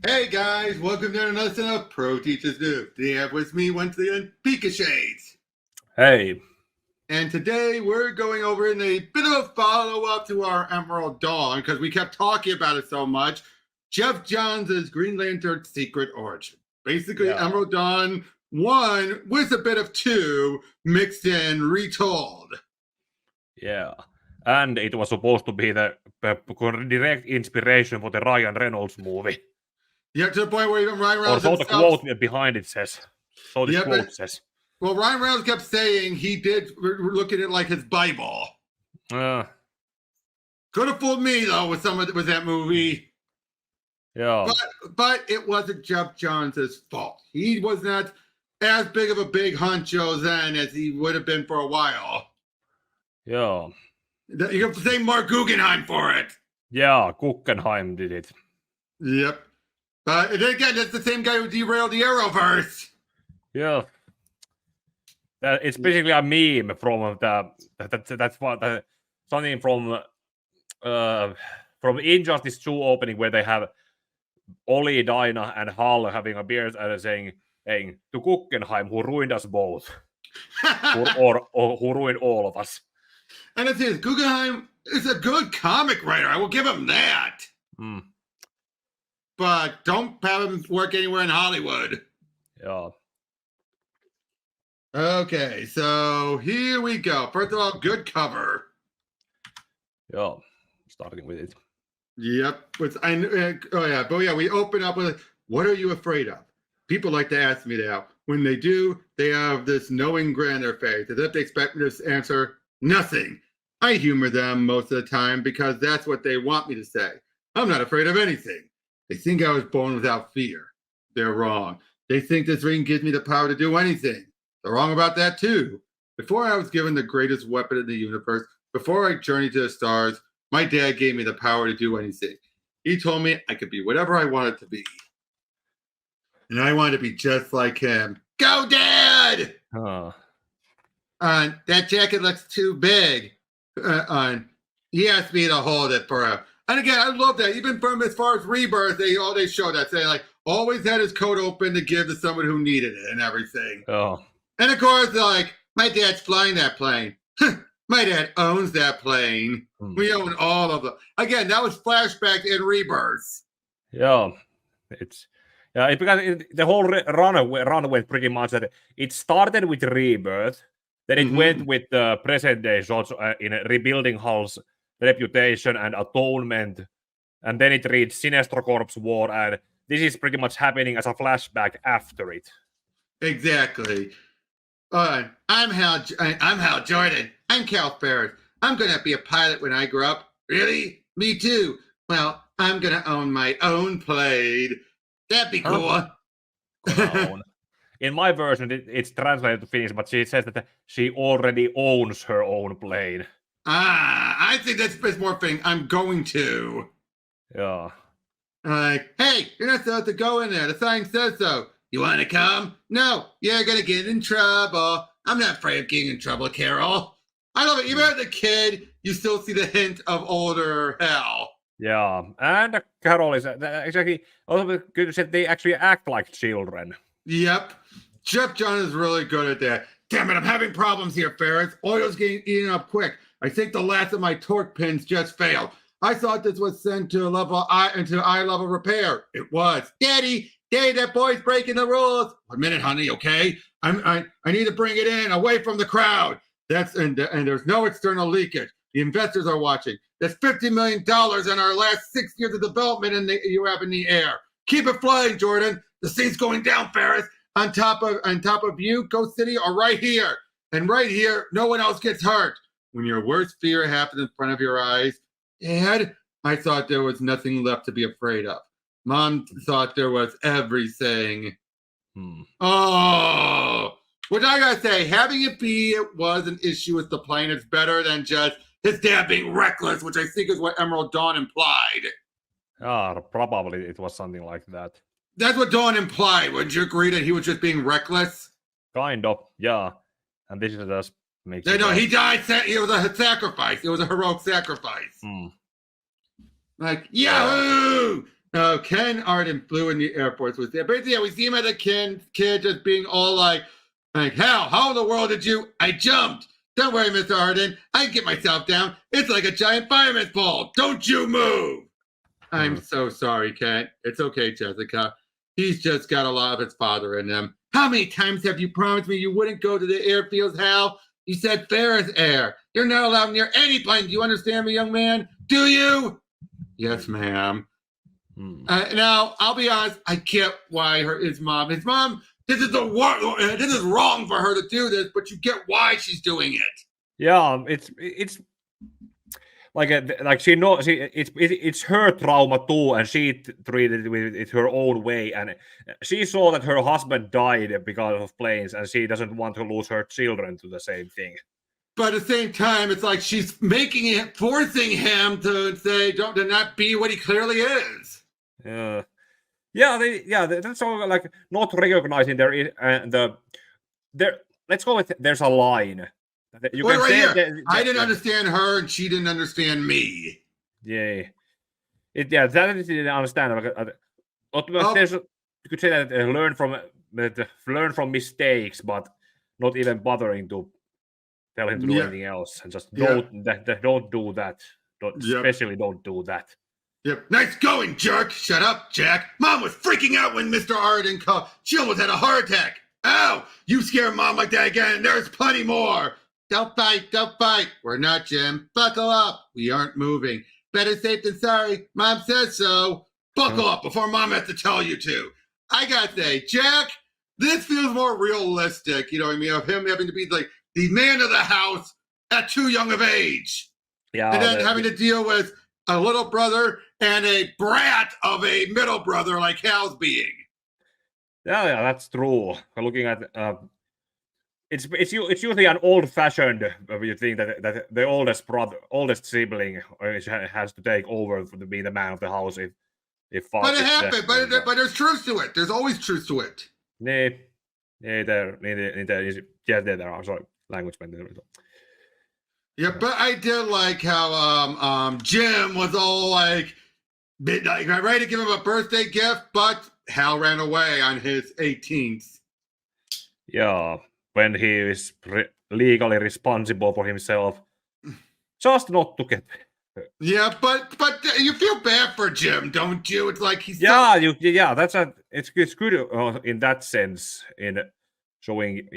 Hey guys, welcome to another episode of Pro Teachers News. Today I have with me once again Pika Shades. Hey. And today we're going over in a bit of a follow-up to our Emerald Dawn because we kept talking about it so much. Jeff Johns' Green Lantern Secret Origin. Basically, Emerald Dawn 1 with a bit of 2 mixed in, retold. Yeah. And it was supposed to be the direct inspiration for the Ryan Reynolds movie. Yeah, to the point where even Ryan Reynolds or so the quote behind it says. So the quote says. Well, Ryan Reynolds kept saying he did look at it like his Bible. Could have fooled me though with that movie. Yeah. But it wasn't Jeff Johns' fault. He was not as big of a big honcho then as he would have been for a while. Yeah. You have to say Mark Guggenheim for it. Yeah, Guggenheim did it. Yep. But again, that's the same guy who derailed the Arrowverse. Yeah. It's basically a meme from that's what something from Injustice 2 opening where they have Ollie, Dinah, and Hal having a beer and saying to Guggenheim who ruined us both, or who ruined all of us. And it is Guggenheim is a good comic writer. I will give him that. But don't have him work anywhere in Hollywood. Yeah. Okay, so here we go. First of all, good cover. Yeah, starting with it. Yep. We open up with, what are you afraid of? People like to ask me that. When they do, they have this knowing grin on their face, as if they expect me to answer nothing. I humor them most of the time because that's what they want me to say. I'm not afraid of anything. They think I was born without fear. They're wrong. They think this ring gives me the power to do anything. They're wrong about that too. Before I was given the greatest weapon in the universe, before I journeyed to the stars, my dad gave me the power to do anything. He told me I could be whatever I wanted to be. And I wanted to be just like him. Go, Dad! That jacket looks too big. He asked me to hold it for him. And again, I love that. Even from as far as Rebirth, they show that. They always had his coat open to give to someone who needed it and everything. And of course, my dad's flying that plane. My dad owns that plane. We own all of them. Again, that was flashback in Rebirth. Yeah, because the whole run went pretty much that it started with Rebirth, then it went with the present day shots in rebuilding Hal's reputation and atonement, and then it reached Sinestro Corps War, and this is pretty much happening as a flashback after it. Exactly. I'm Hal Jordan. I'm Cal Ferris. I'm going to be a pilot when I grow up. Really? Me too. Well, I'm going to own my own plane. That'd be cool. In my version, it's translated to Finnish, but she says that she already owns her own plane. I think that's more thing. I'm going to. Yeah. Hey, you're not supposed to go in there. The sign says so. You want to come? No, you're going to get in trouble. I'm not afraid of getting in trouble, Carol. I love it. Even as a kid, you still see the hint of older Hal. Yeah, and Carol is actually also good that they actually act like children. Yep. Jeff Johns is really good at that. Damn it, I'm having problems here, Ferris. Oil's getting eaten up quick. I think the last of my torque pins just failed. I thought this was sent to eye level repair. It was. Daddy, that boy's breaking the rules. 1 minute, honey, okay? I need to bring it in away from the crowd. And there's no external leakage. The investors are watching. There's $50 million in our last 6 years of development you have in the air. Keep it flying, Jordan. The scene's going down, Ferris. On top of you, Ghost City, or right here. And right here, no one else gets hurt. When your worst fear happens in front of your eyes, Dad, I thought there was nothing left to be afraid of. Mom thought there was everything. Oh, what I gotta say, having it was an issue with the plane is better than just his dad being reckless, which I think is what Emerald Dawn implied. Probably it was something like that. That's what Dawn implied. Wouldn't you agree that he was just being reckless? Kind of, yeah. And this is just makes. No, he died. It was a sacrifice. It was a heroic sacrifice. Like, Yahoo! Ken Arden flew in the Air Force was there. Basically, yeah, we see him as a kid just being all like, how in the world did you? I jumped. Don't worry, Mr. Arden. I can get myself down. It's like a giant fireman's ball. Don't you move. I'm so sorry, Ken. It's okay, Jessica. He's just got a lot of his father in him. How many times have you promised me you wouldn't go to the airfields, Hal? You said Ferris Air. You're not allowed near any plane. Do you understand me, young man? Do you? Yes, ma'am. Now, I'll be honest. I get why his mom. This is wrong for her to do this, but you get why she's doing it. Yeah, it's like she knows it's her trauma too, and she treated it her own way, and she saw that her husband died because of planes, and she doesn't want to lose her children to the same thing. But at the same time, it's like she's forcing him to say, to not be what he clearly is. That's all like not recognizing let's go with there's a line. You can say I didn't understand her, and she didn't understand me. Yeah, that I didn't understand. You could say that learn from mistakes, but not even bothering to tell him to do anything else, and just don't do that. Especially don't do that. Yep. Nice going, jerk. Shut up, Jack. Mom was freaking out when Mr. Arden called. She almost had a heart attack. Ow! You scare Mom like that again, and there's plenty more. Don't fight. We're not, Jim. Buckle up. We aren't moving. Better safe than sorry. Mom says so. Buckle up before Mom has to tell you to. I gotta say, Jack, this feels more realistic, you know what I mean, of him having to be like the man of the house at too young of age. Yeah. And then having to deal with a little brother and a brat of a middle brother like Hal's being. Yeah, that's true. Looking at it's usually an old-fashioned thing that the oldest sibling has to take over to be the man of the house if but it happened. But there's truth to it. There's always truth to it. There are sorry language. Yeah, but I did like how Jim was all like ready to give him a birthday gift, but Hal ran away on his 18th. Yeah, when he is legally responsible for himself, just not to get. Yeah, but you feel bad for Jim, don't you? It's like he's it's good in that sense in showing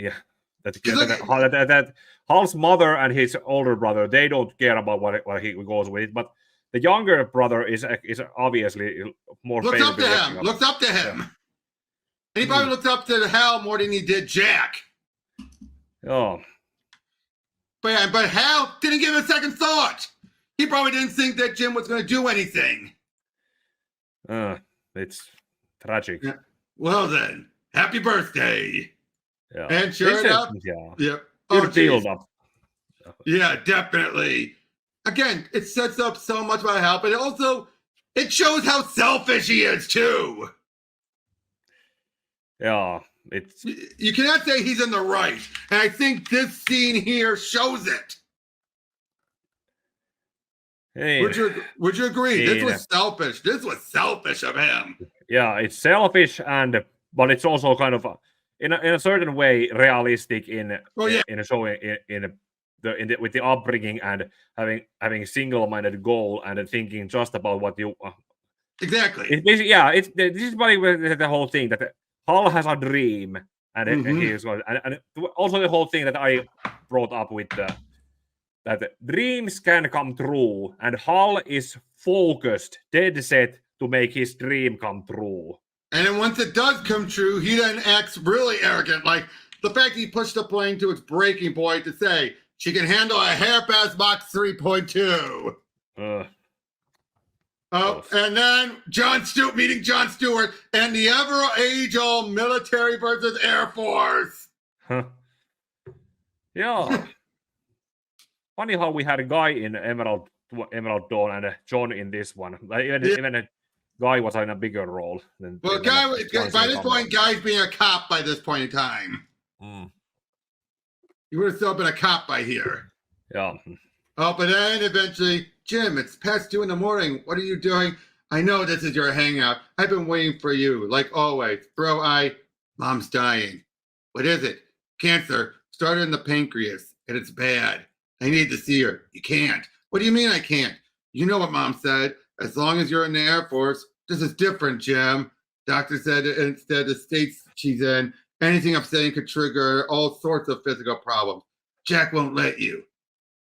that Hal's mother and his older brother, they don't care about what he goes with, but the younger brother is obviously more looks up to him. Yeah. And he probably looked up to Hal more than he did Jack. Oh. But Hal didn't give it a second thought. He probably didn't think that Jim was going to do anything. It's tragic. Yeah. Well then, happy birthday. Yeah. And sure enough, build up. Yeah, definitely. Again, it sets up so much about Hal, but it shows how selfish he is too. Yeah, you cannot say he's in the right, and I think this scene here shows it. Would you agree? This was selfish. This was selfish of him. Yeah, it's selfish, but it's also kind of in a certain way realistic in a showing with the upbringing and having single-minded goal and thinking just about what you exactly. This is probably the whole thing that Hal has a dream, and he is and also the whole thing that I brought up with that dreams can come true, and Hal is focused, dead set to make his dream come true. And then once it does come true, he then acts really arrogant, like the fact he pushed the plane to its breaking point to say she can handle a hair-fast Mach 3.2. And then meeting John Stewart and the ever-age-old military versus Air Force. Yeah. Funny how we had a guy in Emerald Dawn and John in this one. Even a guy was in a bigger role. By this point, Guy's being a cop by this point in time. He would have still been a cop by here. Yeah. Oh, but then eventually, Jim, it's past 2 a.m. What are you doing? I know this is your hangout. I've been waiting for you, like always. Bro, Mom's dying. What is it? Cancer. Started in the pancreas, and it's bad. I need to see her. You can't. What do you mean I can't? You know what Mom said. As long as you're in the Air Force, this is different, Jim. Doctor said that instead the states she's in, anything I'm saying could trigger all sorts of physical problems. Jack won't let you.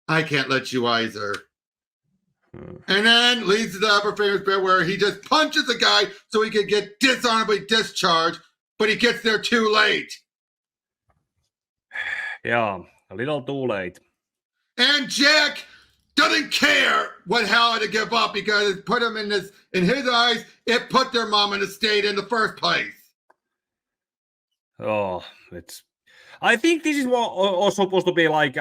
I can't let you either. And then leads to the upper famous bit where he just punches a guy so he could get dishonorably discharged, but he gets there too late. Yeah, a little too late. And Jack doesn't care what Hal had to give up because it put him in his eyes, it put their mom in a state in the first place. Oh, I think this is also supposed to be like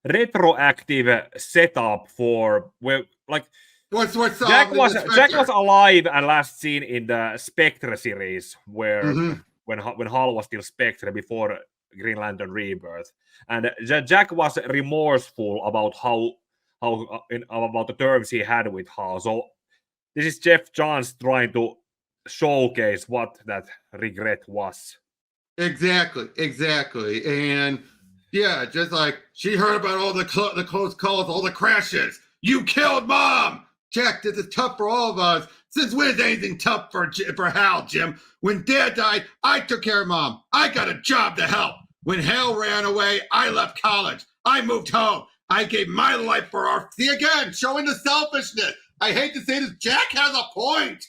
retroactive setup for where like what's Jack was alive and last seen in the Spectre series where when Hal was still Spectre before Green Lantern Rebirth, and Jack was remorseful about about the terms he had with Hal. So this is Jeff Johns trying to showcase what that regret was. Exactly. And yeah, just like she heard about all the close calls, all the crashes. You killed Mom! Jack, this is tough for all of us. Since when is anything tough for Hal, Jim? When Dad died, I took care of Mom. I got a job to help. When Hal ran away, I left college. I moved home. I gave my life for our... See, again, showing the selfishness. I hate to say this, Jack has a point.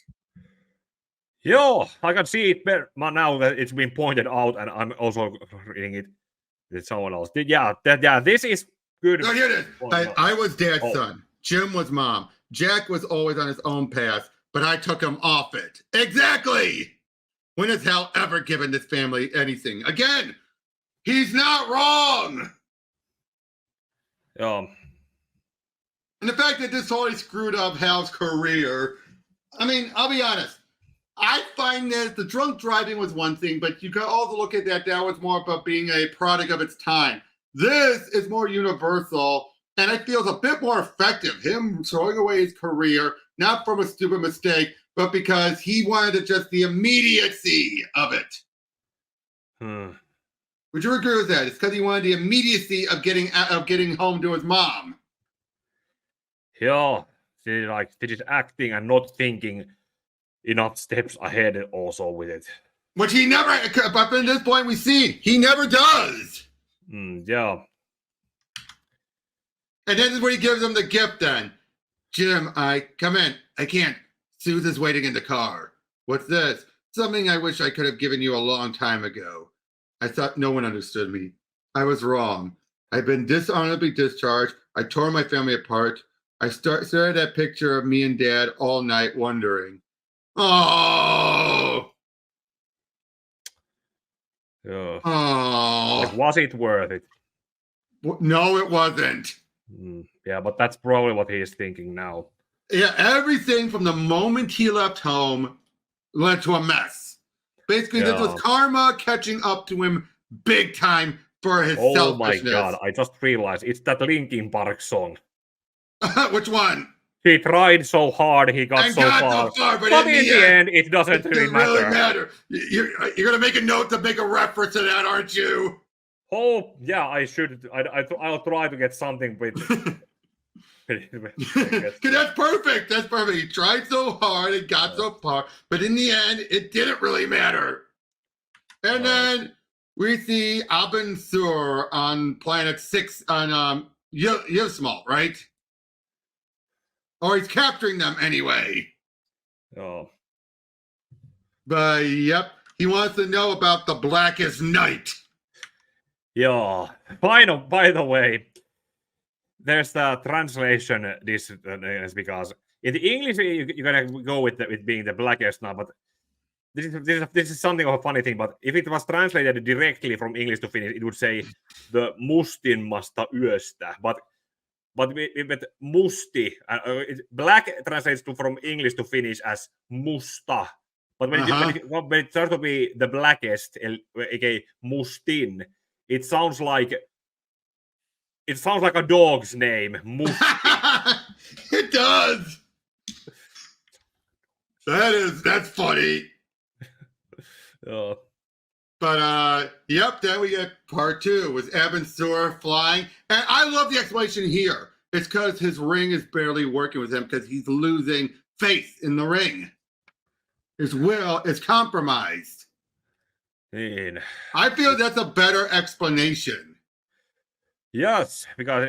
Yo, I can see it better now that it's been pointed out, and I'm also reading it with someone else. Yeah, this is good. No, here it is. I was Dad's son. Jim was Mom. Jack was always on his own path, but I took him off it. Exactly. When has Hal ever given this family anything? Again, he's not wrong. And the fact that this totally screwed up Hal's career, I mean, I'll be honest. I find that the drunk driving was one thing, but you can also look at that was more about being a product of its time. This is more universal, and I feel it's a bit more effective. Him throwing away his career, not from a stupid mistake, but because he wanted just the immediacy of it. Would you agree with that? It's because he wanted the immediacy of getting home to his mom. Yeah, like this is acting and not thinking enough steps ahead also with it. Which he never, up at this point we see, he never does. Yeah. And then is where he gives him the gift then. Jim, come in. I can't. Susan's waiting in the car. What's this? Something I wish I could have given you a long time ago. I thought no one understood me. I was wrong. I've been dishonorably discharged. I tore my family apart. I stared at that picture of me and Dad all night wondering. Oh. Like, was it worth it? No, it wasn't. Yeah, but that's probably what he is thinking now. Yeah, everything from the moment he left home led to a mess. Basically, this was karma catching up to him big time for his selfishness. Oh my God, I just realized it's that Linkin Park song. Which one? He tried so hard, he got so far. But in the end, it doesn't really matter. You're going to make a note to make a reference to that, aren't you? Oh, yeah, I should. I'll try to get something with... That's perfect. That's perfect. He tried so hard and got so far, but in the end, it didn't really matter. And then we see Abin Sur on Planet 6 on Yvsmal, right? Or he's capturing them anyway. But yep, he wants to know about the Blackest Night. Yeah. By the way, there's the translation. This is because in the English you're gonna go with being the Blackest Night, but this is something of a funny thing. But if it was translated directly from English to Finnish, it would say the mustimmasta yöstä. But with musti, black translates from English to Finnish as musta. But when it starts to be the blackest, aka mustin, it sounds like a dog's name. Musti. It does. That's funny. Oh. But yep, then we get part 2 was Abin Sur flying. And I love the explanation here. It's because his ring is barely working with him because he's losing faith in the ring. His will is compromised. I feel that's a better explanation. Yes, because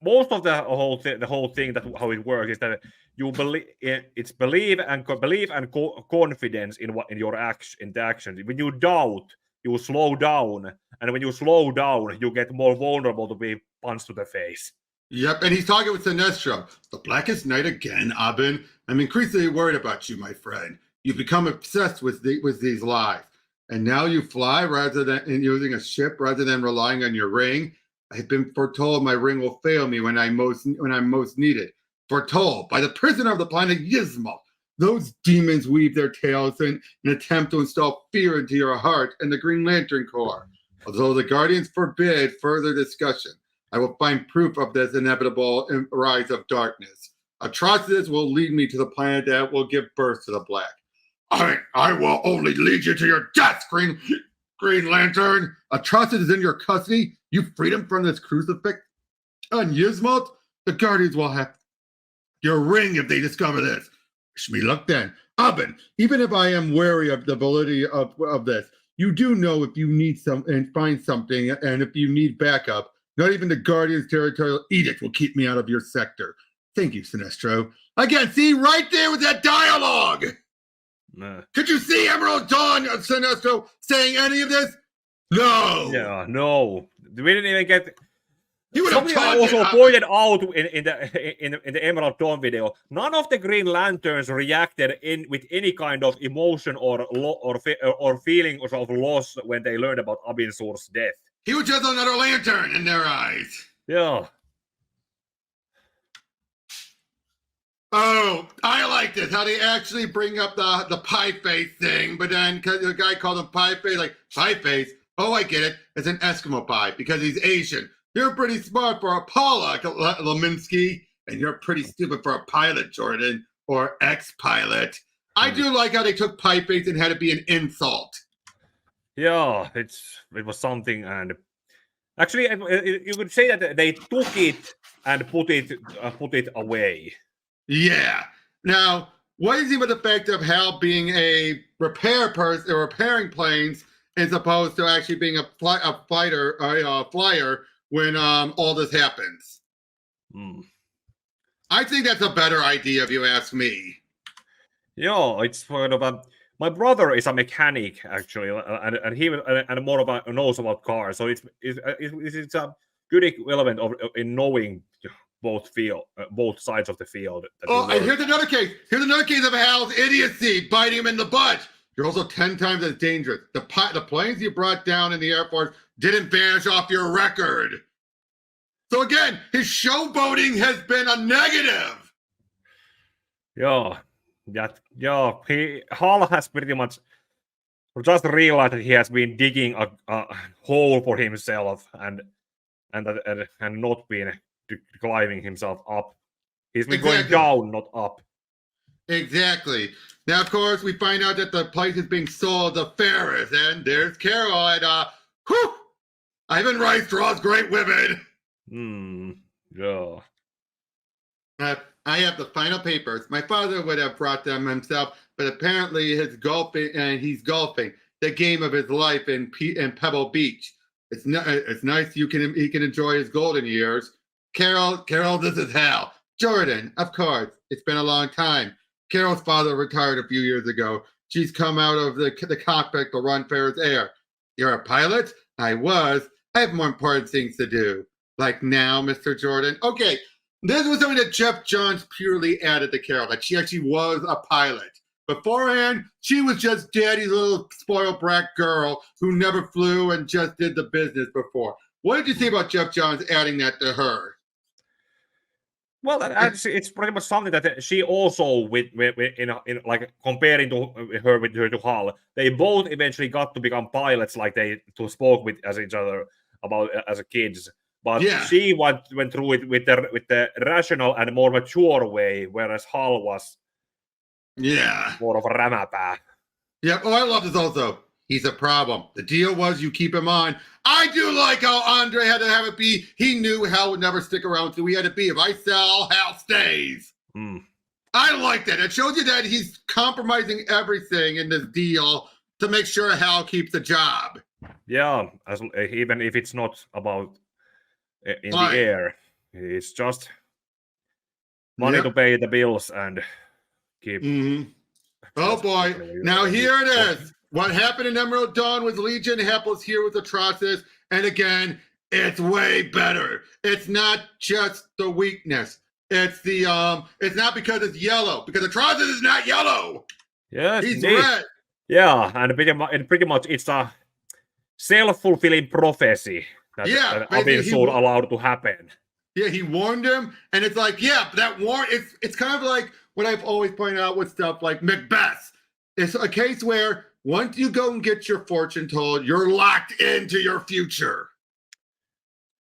most of the whole thing that how it works is that you believe it's belief and confidence in your action the actions. When you doubt, you slow down, and when you slow down, you get more vulnerable to be punched to the face. Yep, and he's talking with Sinestro. The Blackest Night again, Abin. I'm increasingly worried about you, my friend. You've become obsessed with these lies, and now you fly rather than using a ship rather than relying on your ring. I've been foretold my ring will fail me when I'm most needed. Foretold by the prisoner of the planet Yzma. Those demons weave their tales in an attempt to install fear into your heart and the Green Lantern Corps. Although the Guardians forbid further discussion, I will find proof of this inevitable rise of darkness. Atrocities will lead me to the planet that will give birth to the Black. I will only lead you to your death, Green Lantern. Atrocities in your custody. You freed him from this crucifix. On Yzma, the Guardians will have your ring if they discover this. Wish me luck then. Abin, even if I am wary of the validity of this, you do know if you need find something, and if you need backup, not even the Guardian's territorial edict will keep me out of your sector. Thank you, Sinestro. Again, see, right there with that dialogue. Could you see Emerald Dawn, Sinestro, saying any of this? No. Yeah, no. We didn't even get. Something I also pointed out in the Emerald Dawn video. None of the Green Lanterns reacted with any kind of emotion or feeling of loss when they learned about Abin Sur's death. He was just another lantern in their eyes. Yeah. Oh, I like this. How they actually bring up the pie face thing, but then because the guy called him pie face, like pie face. Oh, I get it. It's an Eskimo pie because he's Asian. You're pretty smart for a Paula, Leminski, and you're pretty stupid for a pilot, Jordan, or ex-pilot. I do like how they took pie face and had it be an insult. Yeah, it was something, and actually, you could say that they took it and put it away. Yeah. Now, what is even the fact of Hal being a repair person, or repairing planes, as opposed to actually being a flyer when all this happens? I think that's a better idea, if you ask me. Yeah, it's sort of my brother is a mechanic actually, and he and more about knows about cars, so it's a good element in knowing both sides of the field. Oh, and here's another case. Here's another case of Hal's idiocy biting him in the butt. You're also 10 times as dangerous. The planes you brought down in the Air Force didn't vanish off your record. So again, his showboating has been a negative. Yeah. Hal has pretty much just realized that he has been digging a hole for himself and not been climbing himself up. He's been going down, not up. Exactly. Now, of course, we find out that the place is being sold to Ferris, and there's Carol and Ivan Rice draws great women. Yeah. I have the final papers. My father would have brought them himself, but apparently he's golfing the game of his life in Pebble Beach. It's nice he can enjoy his golden years. Carol, this is Hal. Jordan, of course. It's been a long time. Carol's father retired a few years ago. She's come out of the cockpit to run Ferris Air. You're a pilot? I was. I have more important things to do. Like now, Mr. Jordan. Okay, this was something that Jeff Johns purely added to Carol, that she actually was a pilot. Beforehand, she was just daddy's little spoiled brat girl who never flew and just did the business before. What did you say about Jeff Johns adding that to her? Well, actually, it's pretty much something that she also, in like comparing her to Hal, they both eventually got to become pilots, like they spoke with each other about as kids. But she went through it with the rational and more mature way, whereas Hal was Yeah. More of a rämäpää. Yeah. Oh, I love this also. He's a problem. The deal was you keep him on. I do like how Andre had to have it be. He knew Hal would never stick around, so he had to be. If I sell, Hal stays. I like that. It shows you that he's compromising everything in this deal to make sure Hal keeps the job. Yeah, even if it's not about in the air, it's just money to pay the bills and keep. Oh boy! Now here it is. What happened in Emerald Dawn with Legion happens here with Atrocitus, and again, it's way better. It's not just the weakness. It's the It's not because it's yellow. Because Atrocitus is not yellow. Yes, he's red. Yeah, and pretty much it's a self-fulfilling prophecy that Abin Sur allowed to happen. Yeah, he warned him, and it's like, yeah, that it's kind of like what I've always pointed out with stuff like Macbeth. It's a case where once you go and get your fortune told, you're locked into your future.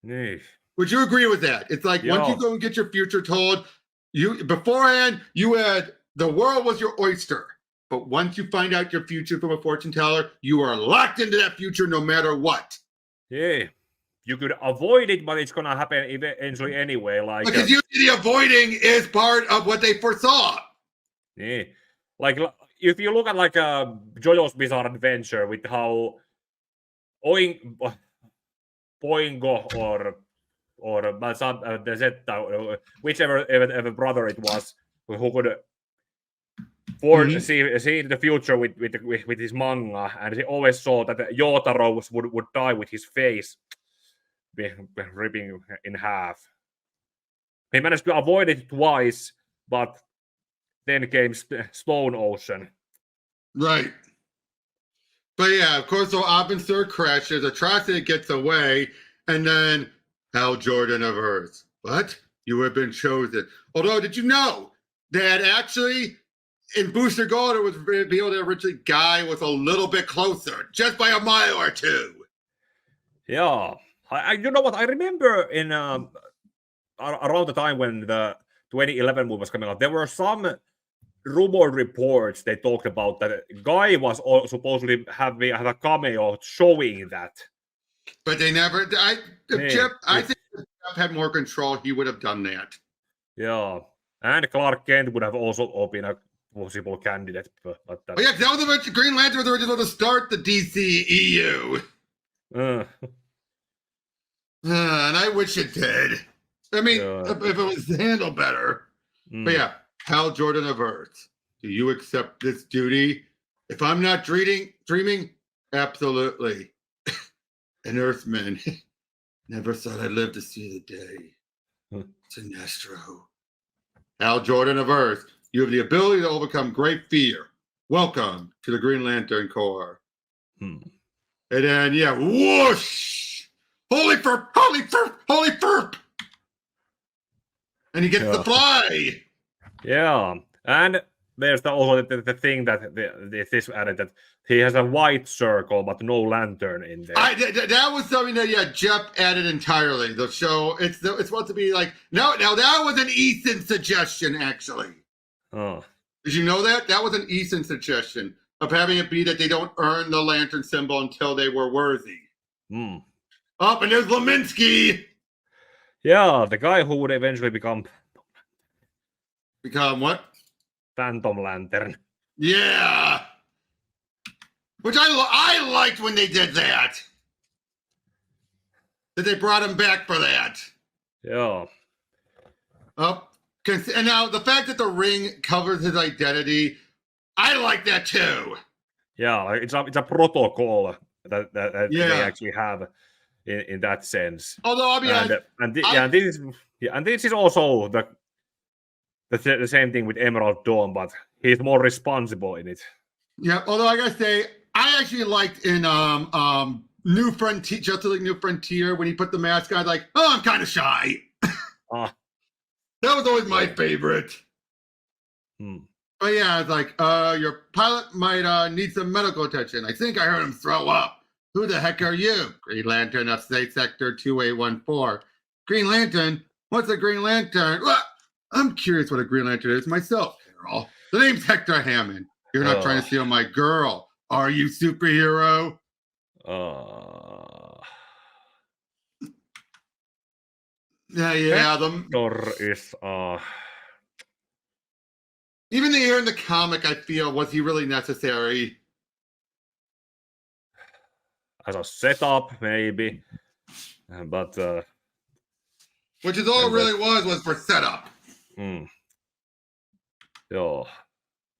Would you agree with that? It's like once you go and get your future told, beforehand you had the world was your oyster. But once you find out your future from a fortune teller, you are locked into that future no matter what. Yeah. You could avoid it, but it's gonna happen eventually anyway. Like because usually the avoiding is part of what they foresaw. Yeah, like if you look at like a JoJo's Bizarre Adventure with how Boingo or Zeta, whichever brother it was, who could see the future with his manga, and he always saw that Yotaro would die with his face ripping in half. He managed to avoid it twice, but then came Stone Ocean. Right. But yeah, of course, so Abin Sur crashes, Atrocity gets away, and then Hal Jordan of Earth. What? You have been chosen. Although, did you know that actually in Booster Gold, it was revealed that originally Guy was a little bit closer, just by a mile or two. Yeah. You know what? I remember in around the time when the 2011 movie was coming out, there were some rumor reports they talked about that Guy was supposedly have a cameo showing that. But they never. I think if Jeff had more control, he would have done that. Yeah, and Clark Kent would have also been a possible candidate. But that was the Green Lantern was original to start the DCEU. And I wish it did. I mean, if it was handled better. But yeah, Hal Jordan of Earth. Do you accept this duty? If I'm not dreaming, absolutely. An Earthman never thought I'd live to see the day. Sinestro. Hal Jordan of Earth. You have the ability to overcome great fear. Welcome to the Green Lantern Corps. And then, whoosh! Holy fur! Holy fur! Holy fur! And he gets to fly. Yeah, and there's also the thing that this added that he has a white circle but no lantern in there. That was something that Jeff added entirely. The show it's supposed to be like now that was an Ethan suggestion actually. Oh, did you know that was an Ethan suggestion of having it be that they don't earn the lantern symbol until they were worthy. Up and there's Leminski. Yeah, the guy who would eventually become what? Phantom Lantern. Yeah. Which I liked when they did that. That they brought him back for that. Yeah. And now the fact that the ring covers his identity, I like that too. Yeah, it's a protocol that they actually have in that sense. Although I'll be honest, and this is also the same thing with Emerald Dawn, but he's more responsible in it. Yeah, although I gotta say, I actually liked in New Frontier, Justice League New Frontier, when he put the mask on, like, I'm kind of shy. That was always my favorite. But yeah, it's like, your pilot might need some medical attention. I think I heard him throw up. Who the heck are you? Green Lantern of State Sector 2814. Green Lantern? What's a Green Lantern? Well, I'm curious what a Green Lantern is myself, Carol. The name's Hector Hammond. You're not trying to steal my girl, are you, superhero? Yeah. Hector is even here in the comic, I feel, was he really necessary? as a setup, maybe, but which is all it really was for setup. Yeah,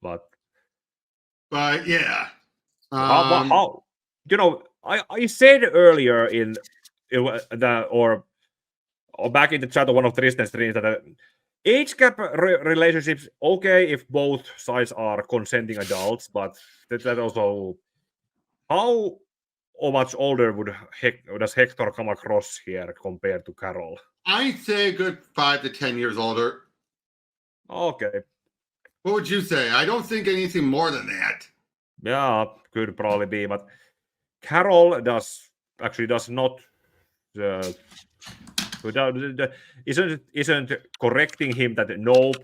but yeah. How I said earlier in the or back in the chat of one of Tristan's streams that age gap relationships okay if both sides are consenting adults, but that also how much older does Hector come across here compared to Carol? I'd say a good 5 to 10 years older. Okay. What would you say? I don't think anything more than that. Yeah, could probably be, but Carol does not isn't correcting him that nope.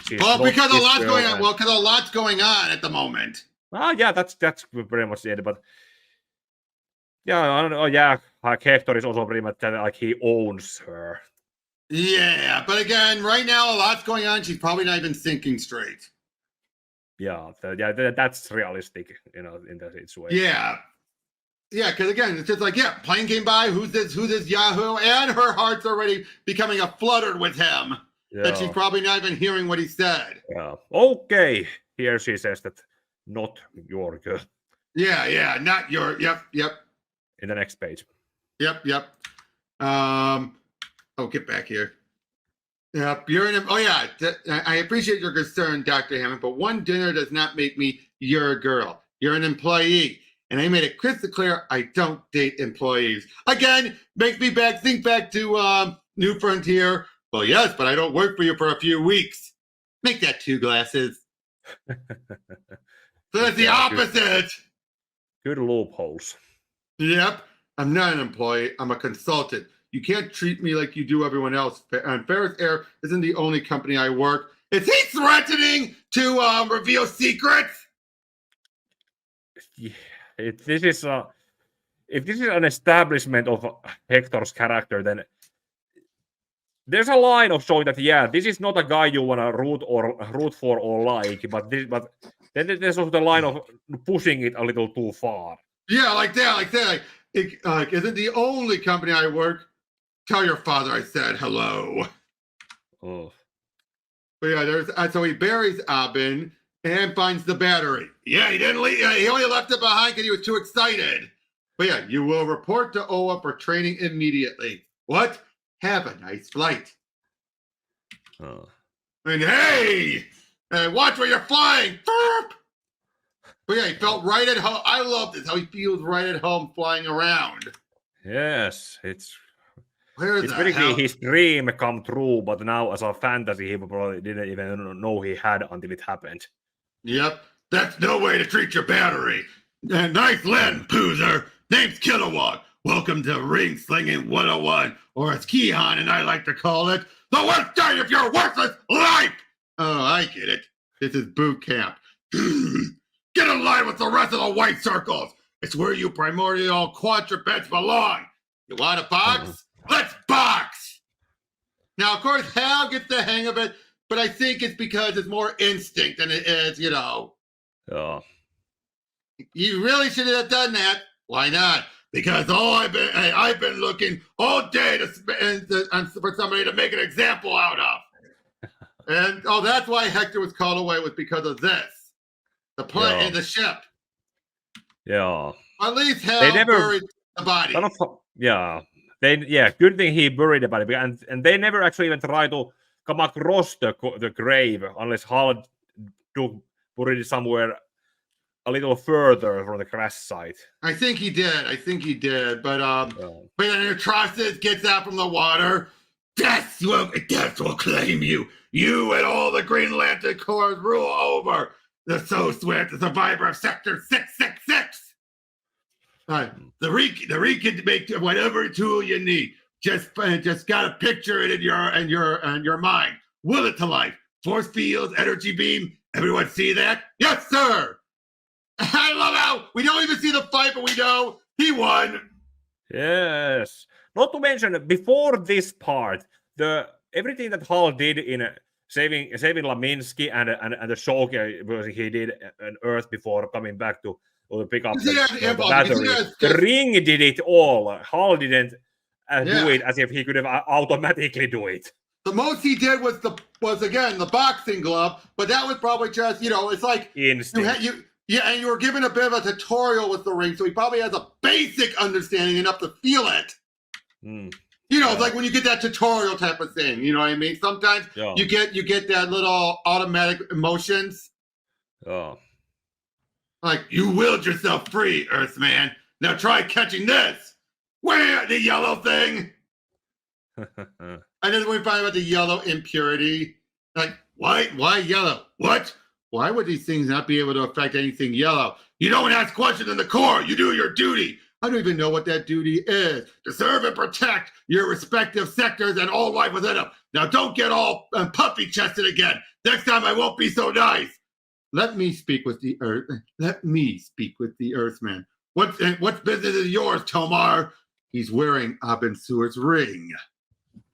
She's well, because a lot's going on at the moment. Yeah, that's pretty much it. But yeah, I don't know. Yeah, Hector is also pretty much like he owns her. Yeah, but again, right now a lot's going on. She's probably not even thinking straight. Yeah, that's realistic, in that situation. Yeah, because again, it's just like plane came by. Who's this Yahoo? And her heart's already becoming a fluttered with him. Yeah. That she's probably not even hearing what he said. Yeah. Okay. Here she says that not your girl. Yeah, not your. Yep. In the next page. Yep. Get back here. Yep, you're in. Oh yeah, I appreciate your concern, Dr. Hammond, but one dinner does not make me your girl. You're an employee, and I made it crystal clear I don't date employees. Again, makes me think back to New Frontier. Well, yes, but I don't work for you for a few weeks. Make that 2 glasses. So that's the opposite. Good loopholes. Yep, I'm not an employee. I'm a consultant. You can't treat me like you do everyone else. And Ferris Air isn't the only company I work. Is he threatening to reveal secrets? Yeah, if this is an establishment of Hector's character, then there's a line of showing that this is not a guy you want to root for or like, but then there's also the line of pushing it a little too far. Yeah, like that. Isn't the only company I work. Tell your father I said hello. Oh. But yeah, so he buries Abin and finds the battery. Yeah, he didn't leave. He only left it behind because he was too excited. But yeah, you will report to OWA for training immediately. What? Have a nice flight. Oh. And hey, watch where you're flying. But yeah, he felt right at home. I love this, how he feels right at home flying around. Yes, it's really his dream come true, but now as a fantasy, he probably didn't even know he had until it happened. Yep, that's no way to treat your battery. Nice land, Poozer. Name's Kilowog. Welcome to Ring Slinging 101, or as Kehan and I like to call it, the worst day of your worthless life. Oh, I get it. This is boot camp. Get in line with the rest of the white circles. It's where you primordial quadrupeds belong. You want a box? Let's box! Now, of course, Hal gets the hang of it, but I think it's because it's more instinct than it is, Oh. You really should have done that. Why not? Because I've been looking all day for somebody to make an example out of. And, that's why Hector was called away, was because of this. The plane and the ship. Yeah. At least Hal buried the body. Good thing he buried the body, and they never actually even tried to come across the grave unless Hal buried it somewhere a little further from the crash site. I think he did. But when Atrocitus gets out from the water, death will claim you. You and all the Green Lantern Corps rule over the the survivor of Sector 666. The Reek can make whatever tool you need. Just gotta picture it in your mind. Will it to life. Force field, energy beam. Everyone see that? Yes, sir. I love how we don't even see the fight, but we know he won. Yes. Not to mention, before this part, everything that Hal did in saving Laminsky and the shock he did on Earth before coming back to pick up the battery. The ring did it all. Hal didn't do it as if he could have automatically do it. The most he did was again the boxing glove, but that was probably just it's like instinct. And you were given a bit of a tutorial with the ring, so he probably has a basic understanding enough to feel it. Like when you get that tutorial type of thing, you know what I mean? Sometimes you get that little automatic emotions. Oh. Like, you willed yourself free, Earthman. Now try catching this. Where the yellow thing? And then we find out the yellow impurity. Like, why yellow? What? Why would these things not be able to affect anything yellow? You don't ask questions in the core. You do your duty. I don't even know what that duty is. To serve and protect your respective sectors and all life within them. Now don't get all puffy-chested again. Next time I won't be so nice. Let me speak with the Earth. Let me speak with the Earthman. What business is yours, Tomar? He's wearing Abin Sur's ring.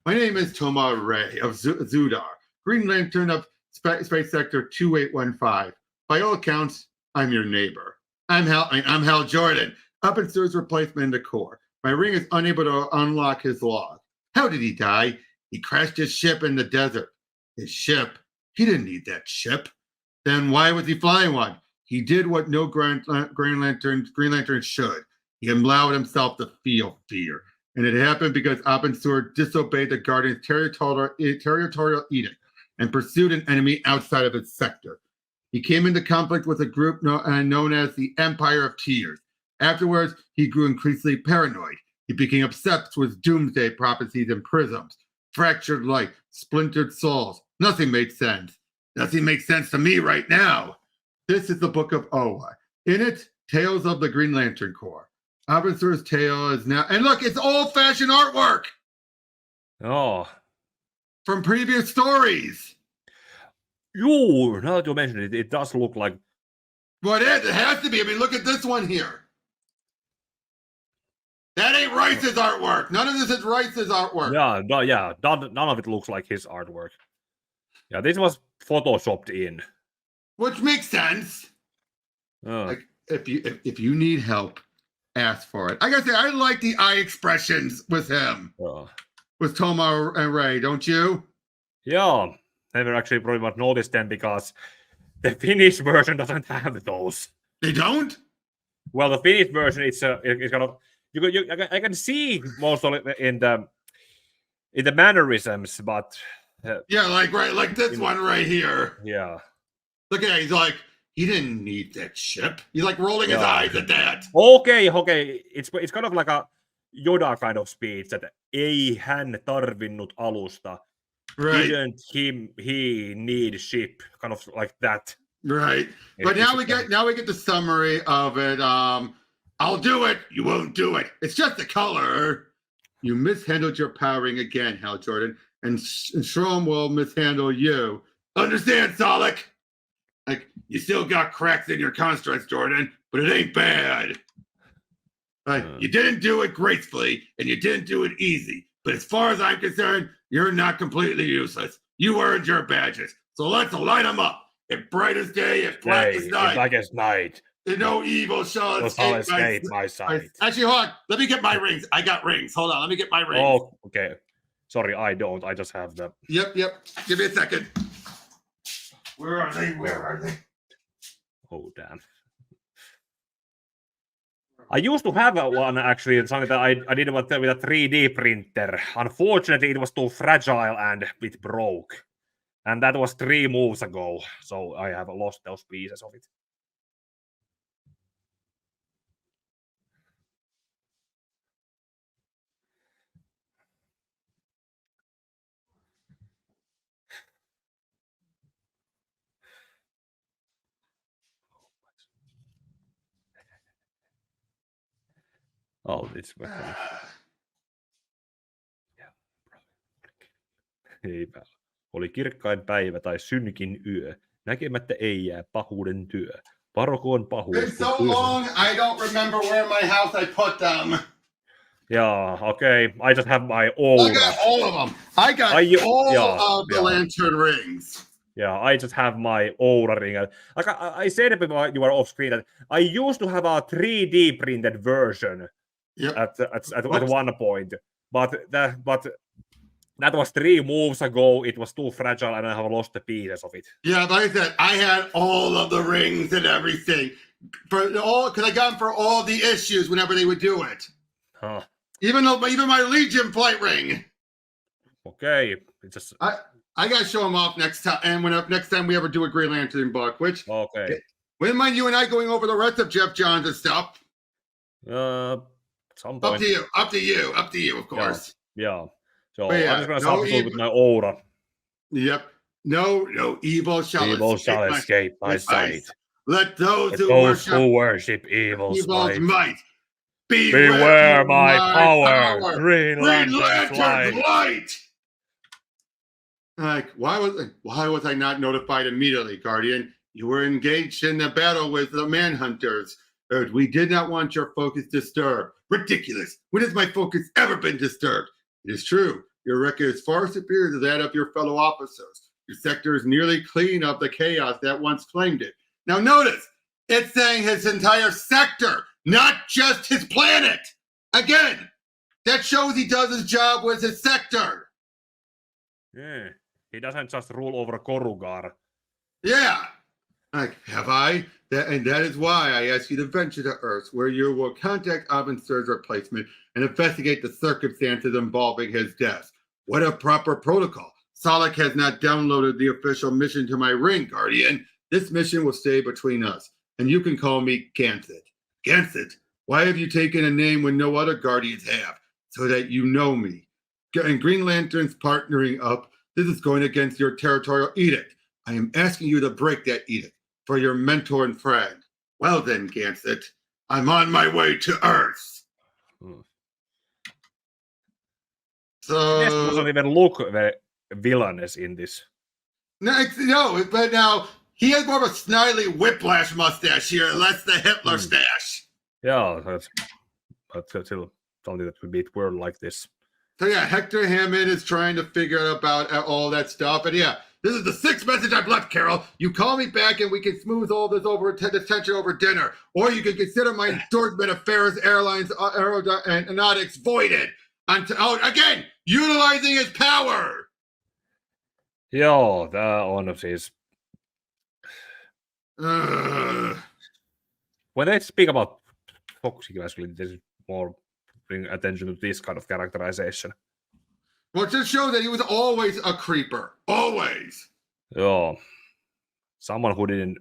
My name is Tomar Ray of Zudar, Green Lantern of Space Sector 2815. By all accounts, I'm your neighbor. I'm Hal Jordan, Abin Sur's replacement in the Corps. My ring is unable to unlock his log. How did he die? He crashed his ship in the desert. His ship? He didn't need that ship. Then why was he flying one? He did what no Green Lantern should. He allowed himself to feel fear. And it happened because Abin Sur disobeyed the Guardian's territorial edict and pursued an enemy outside of its sector. He came into conflict with a group known as the Empire of Tears. Afterwards, he grew increasingly paranoid. He became obsessed with doomsday prophecies and prisms, fractured light, splintered souls. Nothing made sense. Nothing makes sense to me right now. This is the Book of Oa. In it, Tales of the Green Lantern Corps. Abin Sur's tale is now... And look, it's old-fashioned artwork! Oh. From previous stories. Now that you mention it, it does look like... Well, it has to be. I mean, look at this one here. That ain't Rice's artwork. None of this is Rice's artwork. Yeah. None of it looks like his artwork. Yeah, this was photoshopped in. Which makes sense. Like, if you need help, ask for it. I gotta say, I like the eye expressions with him. With Tomar and Ray, don't you? Yeah. Never actually probably not noticed them because the Finnish version doesn't have those. They don't? Well, the Finnish version, it's kind of... I can see most of it in the mannerisms, but... like this one right here. Yeah. Look at that. He's like, he didn't need that ship. He's like rolling his eyes at that. Okay. It's kind of like a Yoda kind of speech that ei hän tarvinnut alusta. Right. Didn't he need ship? Kind of like that. Right. But now we get the summary of it. I'll do it. You won't do it. It's just the color. You mishandled your powering again, Hal Jordan. And Strom will mishandle you. Understand, Solek? Like, you still got cracks in your constructs, Jordan, but it ain't bad. You didn't do it gracefully, and you didn't do it easy. But as far as I'm concerned, you're not completely useless. You earned your badges. So let's light them up. At brightest day, at blackest night. Blackest night. No evil shall escape my sight. Actually, hold on. Let me get my rings. I got rings. Hold on. Let me get my rings. Oh, okay. Sorry, I don't. I just have the... Yep. Give me a second. Where are they? Oh, damn. I used to have one, actually, something that I did with a 3D printer. Unfortunately, it was too fragile and it broke. And that was 3 moves ago, so I have lost those pieces of it. Oh, it's yeah. Hey, Oli kirkkain päivä tai synkin yö. Näkemättä ei jää pahuuden työ. Parokoon pahuus. It's so long, I don't remember where in my house I put them. Yeah, okay. I just have my own. I got all of them. I got all of the lantern rings. Yeah, I just have my Oura ring. Like I said before you were off screen that I used to have a 3D printed version at one point, but that was 3 moves ago. It was too fragile, and I have lost the pieces of it. Yeah, like I said, I had all of the rings and everything because I got them for all the issues whenever they would do it. Huh. Even my Legion flight ring. Okay, it's just I gotta show them off next time, and next time we ever do a Green Lantern book, which when mind you and I going over the rest of Jeff Johns' stuff. Some point. Up to you, of course. Yeah. So I'm just gonna substitute with my Oura. Yep. No evil shall escape my sight. Let those who worship evil's might. Beware my power. Green Lantern's light. light. Like, why was I not notified immediately, Guardian? You were engaged in the battle with the Manhunters. We did not want your focus disturbed. Ridiculous. When has my focus ever been disturbed? It is true. Your record is far superior to that of your fellow officers. Your sector is nearly clean of the chaos that once claimed it. Now notice, it's saying his entire sector, not just his planet. Again, that shows he does his job with his sector. Yeah, he doesn't just rule over Korugar. Yeah. Like, have I? And that is why I ask you to venture to Earth, where you will contact Abin Sur's replacement and investigate the circumstances involving his death. What a proper protocol. Solak has not downloaded the official mission to my ring, Guardian. This mission will stay between us, and you can call me Gansett. Gansett, why have you taken a name when no other Guardians have? So that you know me. And Green Lantern's partnering up. This is going against your territorial edict. I am asking you to break that edict for your mentor and friend. Well then, Gansett, I'm on my way to Earth. So this doesn't even look very villainous in this. No, but now he has more of a snidely whiplash mustache here, less the Hitler stash. Yeah, that's still something that would be weird like this. So yeah, Hector Hammond is trying to figure out about all that stuff, and yeah. This is the 6th message I've left, Carol. You call me back and we can smooth all this this tension over dinner. Or you can consider my endorsement of Ferris Airlines Aeronautics voided. Again, utilizing his power. Yeah, that one of his. When they speak about toxic masculinity, there's more bring attention to this kind of characterization. Well, it just shows that he was always a creeper. Always. Yeah. Someone who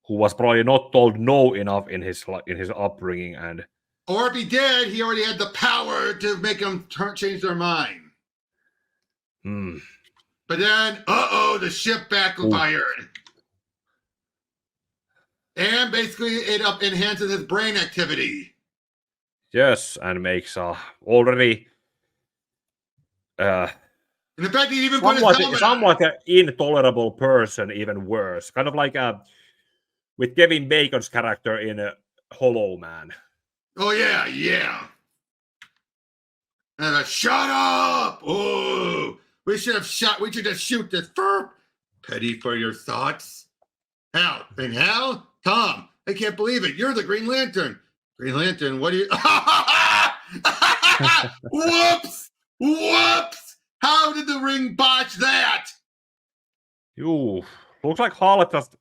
was probably not told no enough in his upbringing, and or if he did, he already had the power to make them change their mind. But then, the ship backfired. And basically, it enhances his brain activity. Yes, and makes already. In fact, he even put his somewhat an intolerable person even worse. Kind of like with Kevin Bacon's character in Hollow Man. Oh yeah. And shut up! Oh, we should just shoot this. Petty for your thoughts. Hal, Tom, I can't believe it. You're the Green Lantern. Green Lantern, what do you? Whoops! How did the ring botch that? Looks like Hal just.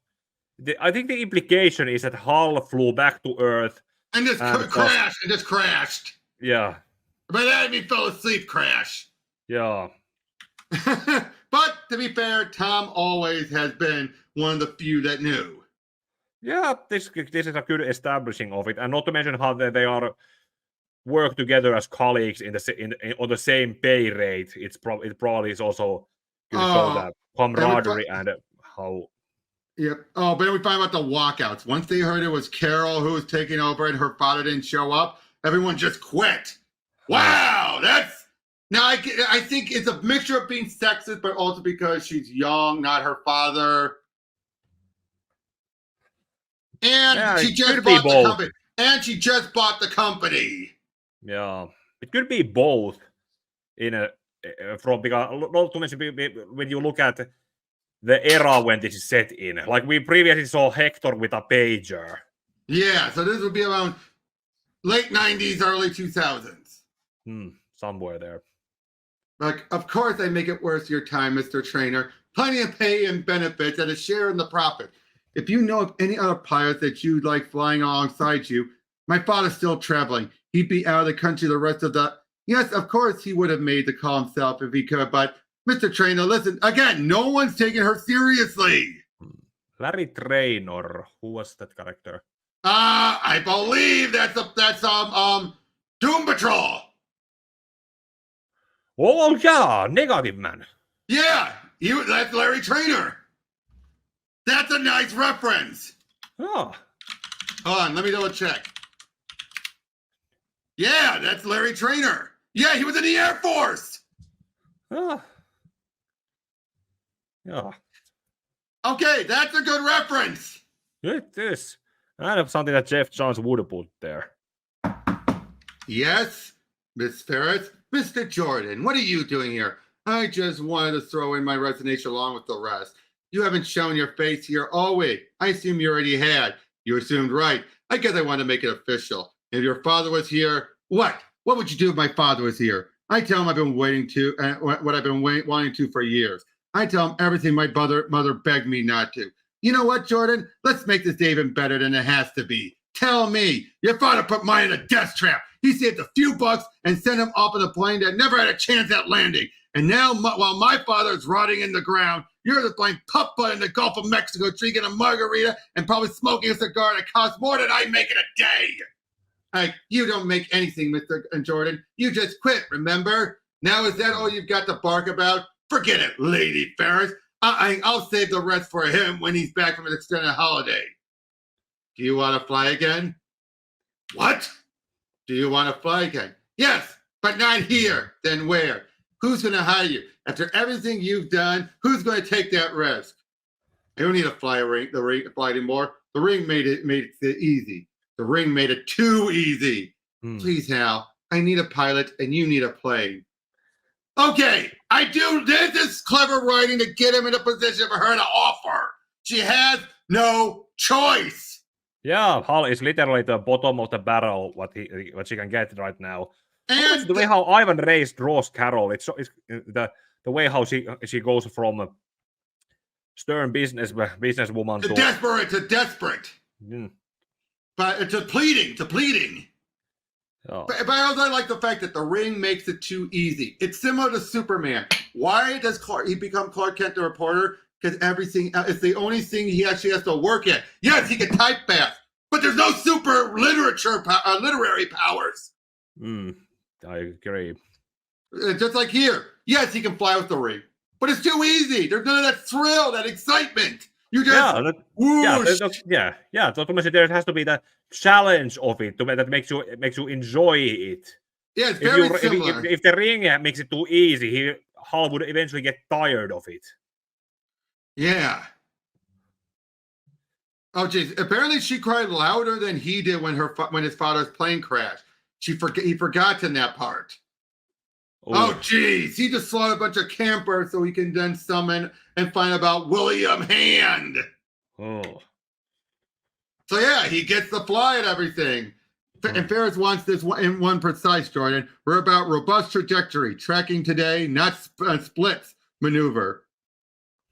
I think the implication is that Hal flew back to Earth and just crashed. Yeah. By that he fell asleep. Crash. Yeah. But to be fair, Tom always has been one of the few that knew. Yeah, this is a good establishing of it, and not to mention how they are. Work together as colleagues on the same pay rate. It probably is also going to show that camaraderie and how. Yep. Oh, but then we find out the walkouts. Once they heard it was Carol who was taking over and her father didn't show up, everyone just quit. Wow, Now, I think it's a mixture of being sexist, but also because she's young, not her father. And Yeah, she it just could be bought the both. company. And she just bought the company. Yeah, it could be both. From because not to mention when you look at the era when this is set in, like we previously saw Hector with a pager. Yeah, so this would be around late 90s, early 2000s. Somewhere there. Like, of course, I make it worth your time, Mr. Trainer. Plenty of pay and benefits and a share in the profit. If you know of any other pilots that you'd like flying alongside you, my father's still traveling. He'd be out of the country the rest of the. Yes, of course, he would have made the call himself if he could, but Mr. Trainer, listen, again, no one's taking her seriously. Larry Trainor, who was that character? I believe that's Doom Patrol. Oh yeah, Negative Man. Yeah, that's Larry Trainor. That's a nice reference. Oh. Hold on, let me double check. Yeah, that's Larry Trainor. Yeah, he was in the Air Force. Oh. Yeah. Okay, that's a good reference. It is. Kind of something that Jeff Johns would put there. Yes, Miss Ferris. Mr. Jordan, what are you doing here? I just wanted to throw in my resignation along with the rest. You haven't shown your face here all week. I assume you already had. You assumed right. I guess I want to make it official. If your father was here, what? What would you do if my father was here? I tell him I've been waiting to, what I've been wanting to for years. I tell him everything my mother begged me not to. You know what, Jordan? Let's make this day even better than it has to be. Tell me, your father put mine in a death trap. He saved a few bucks and sent him off on a plane that never had a chance at landing. And now, while my father is rotting in the ground, you're just playing putt putt in the Gulf of Mexico, drinking a margarita and probably smoking a cigar that costs more than I make in a day. Like, you don't make anything, Mr. Jordan. You just quit, remember? Now is that all you've got to bark about? Forget it, Lady Ferris. I'll save the rest for him when he's back from an extended holiday. Do you want to fly again? What? Do you want to fly again? Yes, but not here. Then where? Who's going to hire you? After everything you've done, who's going to take that risk? I don't need to fly anymore. The ring made it easy. The ring made it too easy. Please, Hal, I need a pilot and you need a plane. Okay, I do. This is clever writing to get him in a position for her to offer. She has no choice. Yeah, Hal is literally the bottom of the barrel. What she can get right now. And the way how Ivan Reis draws Carol, it's the way how she goes from stern businesswoman to desperate. But to pleading. Oh. But I also like the fact that the ring makes it too easy. It's similar to Superman. Why does he become Clark Kent the reporter? Because everything it's the only thing he actually has to work at. Yes, he can type fast, but there's no super literary powers. I agree. Just like here. Yes, he can fly with the ring, but it's too easy. There's none of that thrill, that excitement. You just yeah. So there has to be the challenge of it that makes you enjoy it. Yeah, it's very similar. If the ring makes it too easy, Hal would eventually get tired of it. Yeah. Oh, geez. Apparently, she cried louder than he did when his father's plane crashed. He forgot in that part. Ooh. Oh, geez. He just slaughtered a bunch of campers so he can then summon and find about William Hand. Oh. So, yeah, he gets to fly and everything. And Ferris wants this in one precise, Jordan. We're about robust trajectory, tracking today, not splits maneuver.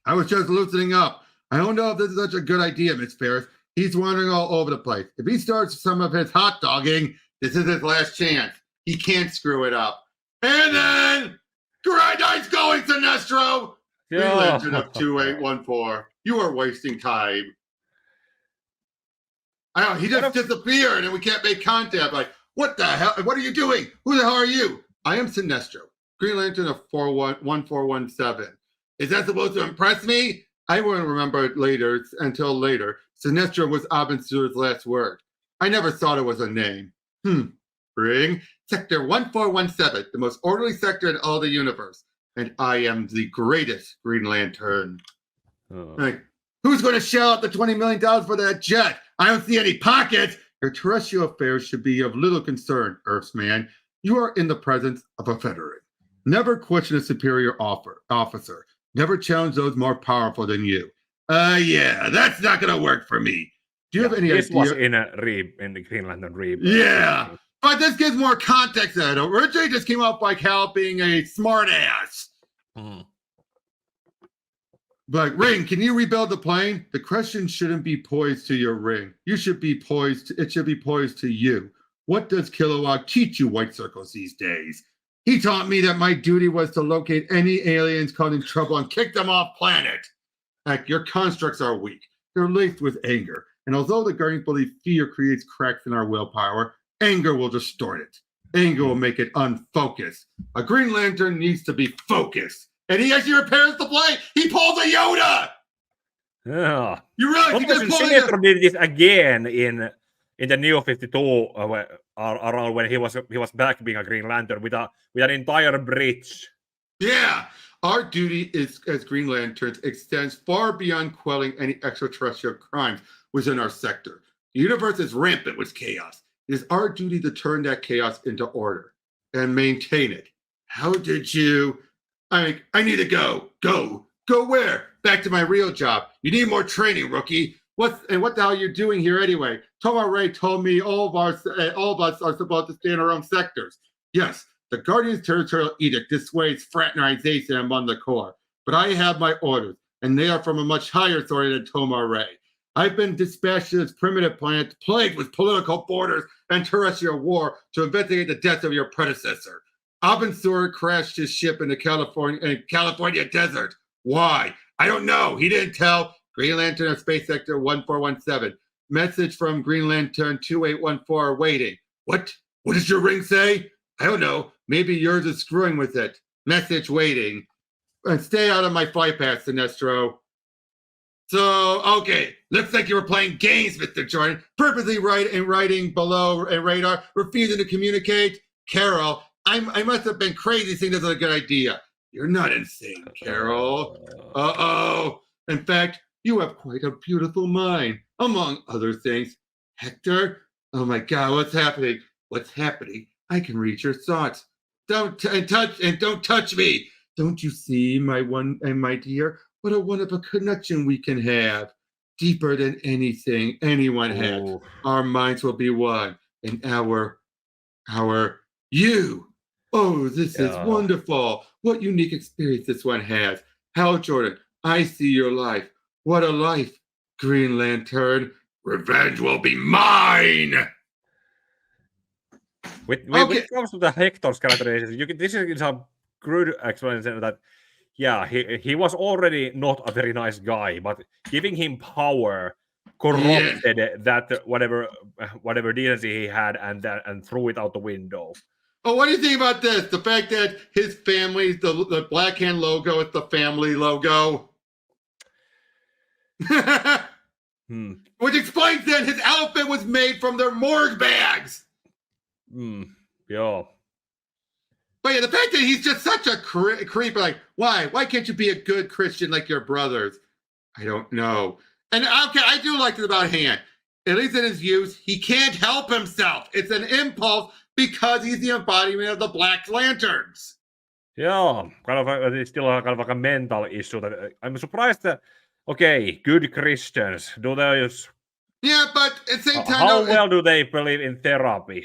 I was just loosening up. I don't know if this is such a good idea, Miss Ferris. He's wandering all over the place. If he starts some of his hot dogging, this is his last chance. He can't screw it up. And then, nice going, Sinestro. Freelancer of 2814. You are wasting time. I know, he just disappeared and we can't make contact. Like, what the hell? What are you doing? Who the hell are you? I am Sinestro, Green Lantern of 1417. Is that supposed to impress me? I wouldn't remember it until later. Sinestro was Abin Sur's last word. I never thought it was a name. Ring? Sector 1417, the most orderly sector in all the universe. And I am the greatest Green Lantern. Like, who's going to shell out the $20 million for that jet? I don't see any pockets. Your terrestrial affairs should be of little concern, Earthsman. You are in the presence of a veteran. Never question a superior officer. Never challenge those more powerful than you. Yeah, that's not going to work for me. Do you have any this idea? Was in the Green Lantern Rebirth. Yeah, but this gives more context than it originally just came out by Hal being a smartass. But Ring, can you rebuild the plane? The question shouldn't be poised to your ring. You should be poised. It should be poised to you. What does Kilowog teach you, White Circles, these days? He taught me that my duty was to locate any aliens causing trouble and kick them off planet. Heck, your constructs are weak. They're laced with anger. And although the Guardians believe fear creates cracks in our willpower, anger will distort it. Anger will make it unfocused. A Green Lantern needs to be focused. And he actually repairs the plane. He pulls a Yoda. Yeah. You really can just pull Sinestro did this again in the New 52 around when he was back being a Green Lantern with an entire bridge. Yeah. Our duty is as Green Lanterns extends far beyond quelling any extraterrestrial crimes within our sector. The universe is rampant with chaos. It is our duty to turn that chaos into order and maintain it. How did you... I need to go. Go where? Back to my real job. You need more training, rookie. What the hell are you doing here anyway? Toma Ray told me all of us are supposed to stay in our own sectors. Yes, the Guardian's territorial edict dissuades fraternization among the Corps, but I have my orders, and they are from a much higher authority than Toma Ray. I've been dispatched to this primitive planet plagued with political borders and terrestrial war to investigate the death of your predecessor. Abin Sur crashed his ship in the California desert. Why? I don't know. He didn't tell. Green Lantern of Space Sector 1417. Message from Green Lantern 2814 waiting. What? What does your ring say? I don't know. Maybe yours is screwing with it. Message waiting. And stay out of my flight path, Sinestro. So, okay. Looks like you were playing games, Mr. Jordan. Purposely writing below a radar, refusing to communicate. Carol, I must have been crazy saying this is a good idea. You're not insane, Carol. Uh-oh. In fact, you have quite a beautiful mind, among other things. Hector? Oh my God, what's happening? What's happening? I can read your thoughts. Don't touch me. Don't you see, my dear, what a wonderful connection we can have. Deeper than anything anyone has. Our minds will be one. And our you. Oh, this is wonderful. What unique experience this one has. Hal Jordan, I see your life. What a life, Green Lantern. Revenge will be mine. When it comes to the Hector's characterization, this is a good explanation that, yeah, he was already not a very nice guy, but giving him power corrupted that whatever decency he had and threw it out the window. Oh, what do you think about this? The fact that his family, the Black Hand logo is the family logo. Which explains that his outfit was made from their morgue bags. Yeah. But yeah, the fact that he's just such a creep, like, why? Why can't you be a good Christian like your brothers? I don't know. And okay, I do like it about Han. At least in his youth, he can't help himself. It's an impulse because he's the embodiment of the Black Lanterns. Yeah, it's still kind of like a mental issue. That I'm surprised that, okay, good Christians, do they use... Yeah, but at the same time... How well do they believe in therapy?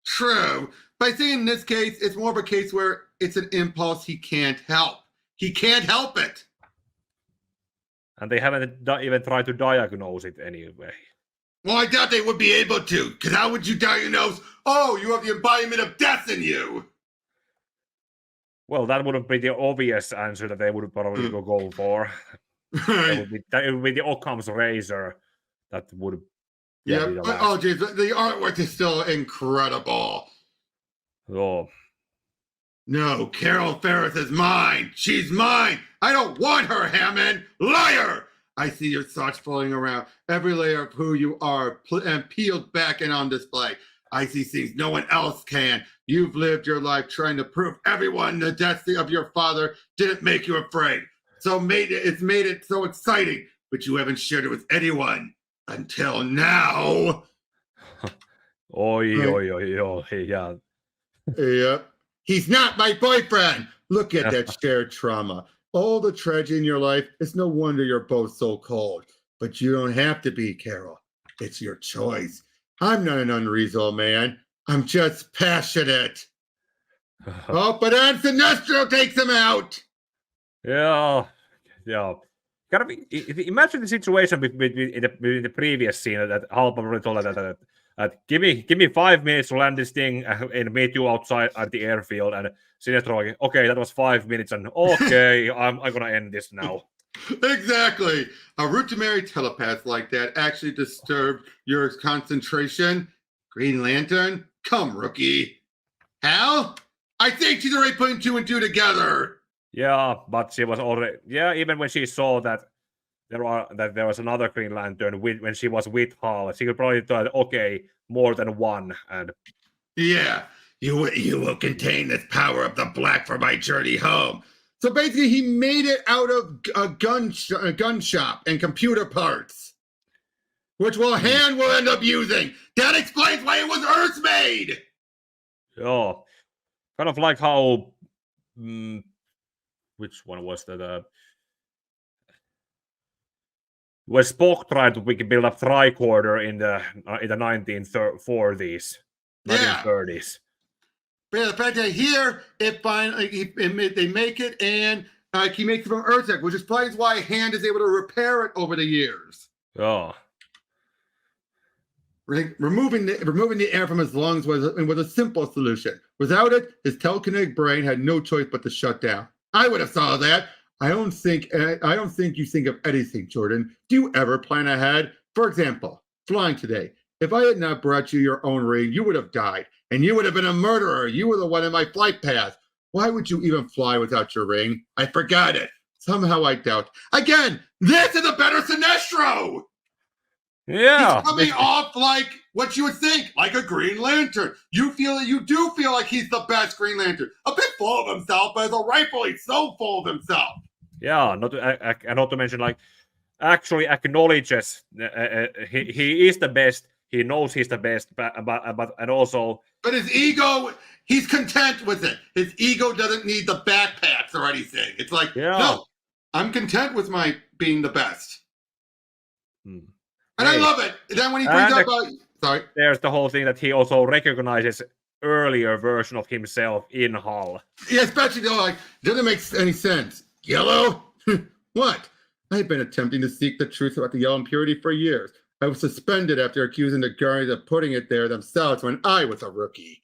True. But I think in this case, it's more of a case where it's an impulse he can't help. He can't help it. And they haven't even tried to diagnose it anyway. Well, I doubt they would be able to, because how would you diagnose, oh, you have the embodiment of death in you? Well, that wouldn't be the obvious answer that they would probably go for. It would be the Occam's razor that would... Yeah, oh, geez, the artwork is still incredible. Oh. No, Carol Ferris is mine. She's mine. I don't want her, Hammond. Liar! I see your thoughts floating around. Every layer of who you are and peeled back and on display. I see things no one else can. You've lived your life trying to prove everyone the destiny of your father didn't make you afraid. It's made it so exciting, but you haven't shared it with anyone until now. Yeah. Yep. He's not my boyfriend. Look at that shared trauma. All the tragedy in your life. It's no wonder you're both so cold. But you don't have to be, Carol. It's your choice. I'm not an unreasonable man. I'm just passionate. Oh, but then Sinestro takes him out. Yeah. Kind of imagine the situation in the previous scene that Hal probably told that give me 5 minutes to land this thing and meet you outside at the airfield, and Sinestro, okay, that was 5 minutes, and okay, I'm gonna end this now. Exactly. A route to marry telepath like that actually disturbed your concentration. Green Lantern, come, rookie. Hal, I think she's already putting 2 and 2 together. Yeah, but she was already even when she saw that there was another Green Lantern when she was with Hal, she could probably thought, okay, more than one, and yeah, you will contain this power of the black for my journey home. So basically, he made it out of a gun shop and computer parts, which Han will end up using. That explains why it was Earth made. Yeah, kind of like how. Which one was that? When Spock tried to build a tricorder in the 1940s, 1930s. But yeah, the fact that here they make it, and he makes it from Earth, which explains why Han is able to repair it over the years. Oh. Removing the air from his lungs was a simple solution. Without it, his telekinetic brain had no choice but to shut down. I would have saw that. I don't think you think of anything, Jordan. Do you ever plan ahead? For example, flying today. If I had not brought you your own ring, you would have died, and you would have been a murderer. You were the one in my flight path. Why would you even fly without your ring? I forgot it. Somehow I doubt. Again, this is a better Sinestro. Yeah, he's coming off like what you would think, like a Green Lantern. You do feel like he's the best Green Lantern. A bit full of himself, but as a rightfully so full of himself. Yeah, not to mention, like, actually acknowledges he is the best. He knows he's the best, but also. But his ego, he's content with it. His ego doesn't need the backpacks or anything. It's like, no, I'm content with my being the best. And I love it. Then when he brings up there's the whole thing that he also recognizes earlier version of himself in Hal. Yeah, especially though, like, doesn't make any sense. Yellow? What? I've been attempting to seek the truth about the yellow impurity for years. I was suspended after accusing the Guardians of putting it there themselves when I was a rookie.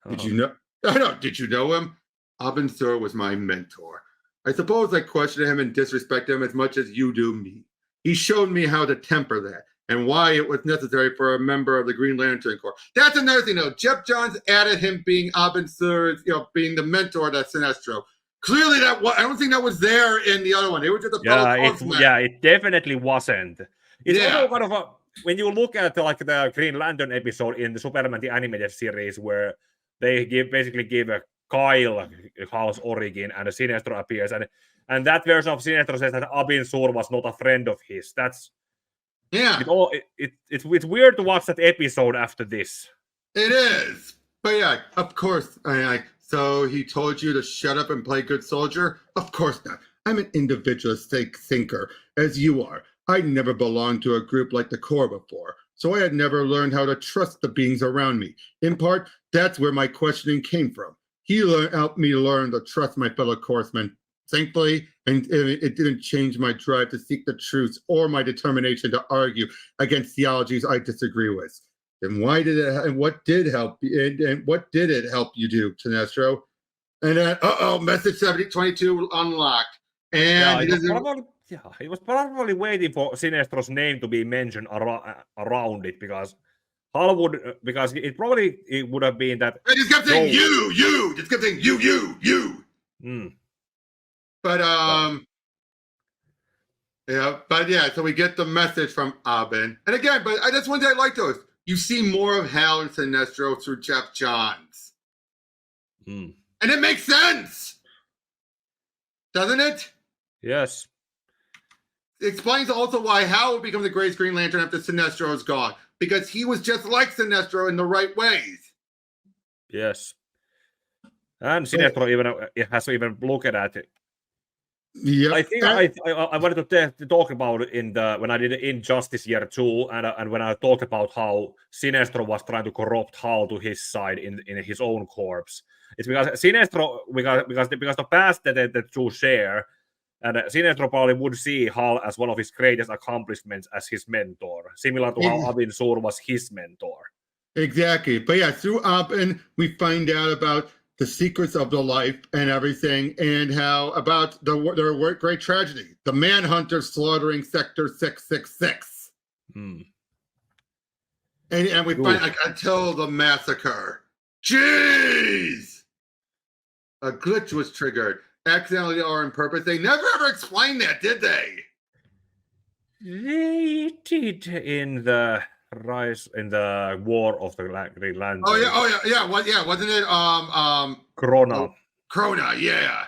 Did you know? I know. Did you know him? Abin Sur was my mentor. I suppose I questioned him and disrespected him as much as you do me. He showed me how to temper that and why it was necessary for a member of the Green Lantern Corps. That's another thing, though. Jeff Johns added him being Abin Sur, being the mentor to Sinestro. Clearly, I don't think that was there in the other one. They were just it definitely wasn't. It's also kind of when you look at the Green Lantern episode in the Superman the Animated Series, where they basically give a Kyle Hal's origin and a Sinestro appears, and that version of Sinestro says that Abin Sur was not a friend of his. That's it's weird to watch that episode after this. It is, but yeah, of course. So he told you to shut up and play good soldier? Of course not. I'm an individualistic thinker, as you are. I never belonged to a group like the Corps before, so I had never learned how to trust the beings around me. In part, that's where my questioning came from. He helped me learn to trust my fellow corpsmen. Thankfully, and it didn't change my drive to seek the truth or my determination to argue against theologies I disagree with. And what did it help you do, Sinestro? And then, message 7022 unlocked. And he was probably waiting for Sinestro's name to be mentioned around it, because Hal because it would have been that. I just kept saying you. Just kept saying you. But so we get the message from Abin, and again, but that's one thing I like those. you see more of Hal and Sinestro through Jeff Johns. Mm. And it makes sense, doesn't it? Yes. It explains also why Hal will become the greatest Green Lantern after Sinestro is gone, because he was just like Sinestro in the right ways. Yes. And Sinestro has even looked at it. Yeah, I think I wanted to talk about it when I did Injustice Year 2, and when I talked about how Sinestro was trying to corrupt Hal to his side in his own corpse. It's because Sinestro, because the past that the two share, and Sinestro probably would see Hal as one of his greatest accomplishments as his mentor, similar to how Abin Sur was his mentor. Exactly. But yeah, through Abin, we find out about the secrets of the life and everything, and how about their great tragedy, the Manhunter slaughtering Sector 666. Mm. And we find until the massacre. Jeez! A glitch was triggered, accidentally or on purpose. They never ever explained that, did they? They did in the War of the Green Lantern. Wasn't it Krona? Krona, yeah.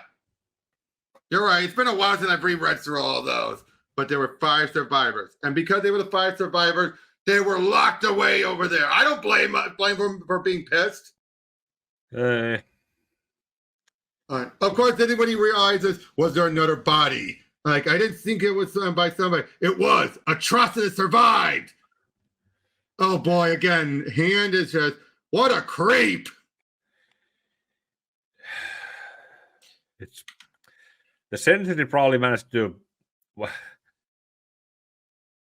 You're right. It's been a while since I've reread through all of those, but there were 5 survivors, and because they were the 5 survivors, they were locked away over there. I don't blame them for being pissed. Of course, anybody realizes, was there another body? Like, I didn't think it was by somebody. It was. Atrocity survived. Oh boy, again, Hand is just, what a creep. It's the sensitive probably managed to.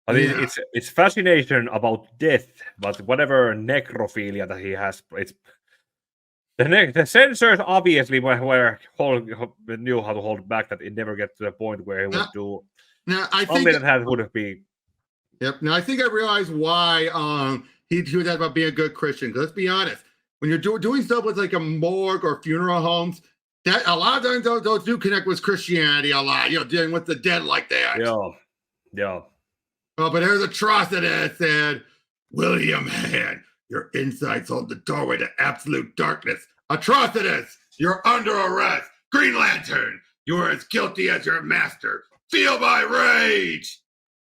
I mean, it's fascination about death, but whatever necrophilia that he has, it's the censors obviously knew how to hold back that it never get to the point where he would do something that would be. Yep. Now I think I realized why he was that about being a good Christian. Because let's be honest, when you're doing stuff with like a morgue or funeral homes, that a lot of times those do connect with Christianity a lot. Dealing with the dead like that. Yeah. Oh, but here's Atrocity said, William Hand, your insights hold the doorway to absolute darkness. Atrocitus, you're under arrest. Green Lantern, you are as guilty as your master. Feel my rage.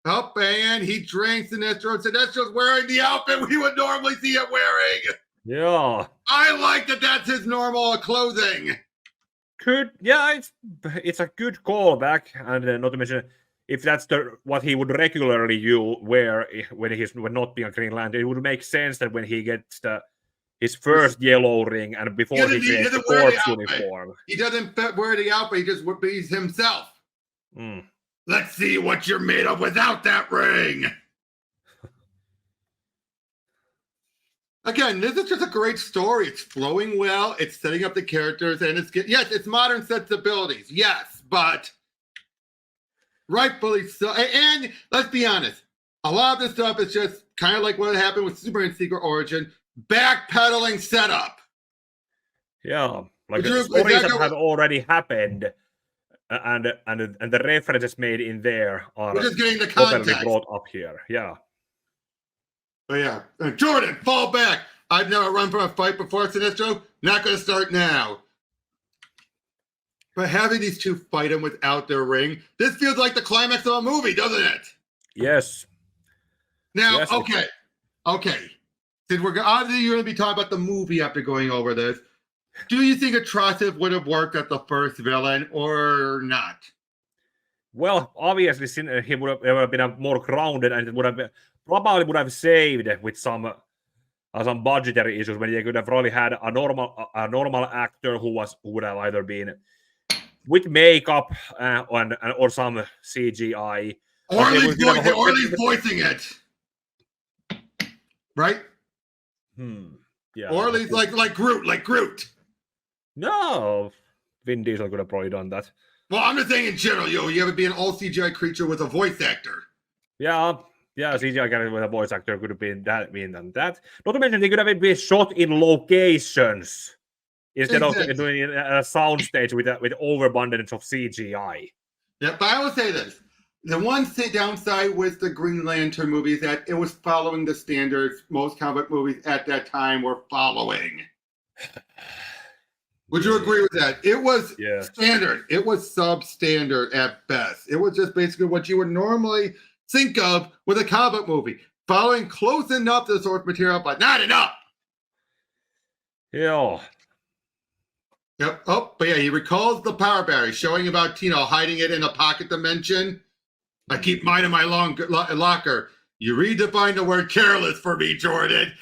Oh, and he drinks Sinestro. Sinestro's wearing the outfit we would normally see it wearing. Yeah. I like that that's his normal clothing. Good. Yeah, it's a good callback, and not to mention, if that's what he would regularly wear when not being a Green Lantern, it would make sense that when he gets his first yellow ring and before he gets the corpse uniform, he doesn't wear the outfit. He just bees himself. Mm. Let's see what you're made of without that ring. Again, this is just a great story. It's flowing well. It's setting up the characters, and it's modern sensibilities. Yes, but rightfully so. And let's be honest, a lot of this stuff is just kind of like what happened with Superman's Secret Origin, backpedaling setup. Yeah, like the stories that have already happened, and the references made in there are just getting the context brought up here. Yeah. But yeah, Jordan, fall back. I've never run from a fight before, Sinestro. Not going to start now. But having these two fight him without their ring, this feels like the climax of a movie, doesn't it? Yes. Now, yes, okay. Since obviously you're going to be talking about the movie after going over this, do you think Atrocity would have worked as the first villain or not? Well, obviously, he would have been more grounded, and it probably would have saved with some budgetary issues when they could have really had a normal actor who would have either been with makeup or some CGI, or at least voicing it, right? Yeah. Or at least like Groot. No, Vin Diesel could have probably done that. Well, I'm just saying in general, you ever be an all CGI creature with a voice actor? Yeah, CGI character with a voice actor could have been that. Not to mention, they could have been shot in locations instead of doing it at a soundstage with overabundance of CGI. Yeah, but I will say this: The one downside with the Green Lantern movie is that it was following the standards most comic movies at that time were following. Would you agree with that? It was standard. It was substandard at best. It was just basically what you would normally think of with a comic movie. Following close enough to the source material, but not enough. Yeah. Yep. Oh, but yeah, he recalls the power battery, showing about hiding it in a pocket dimension. I keep mine in my locker. You redefined the word careless for me, Jordan.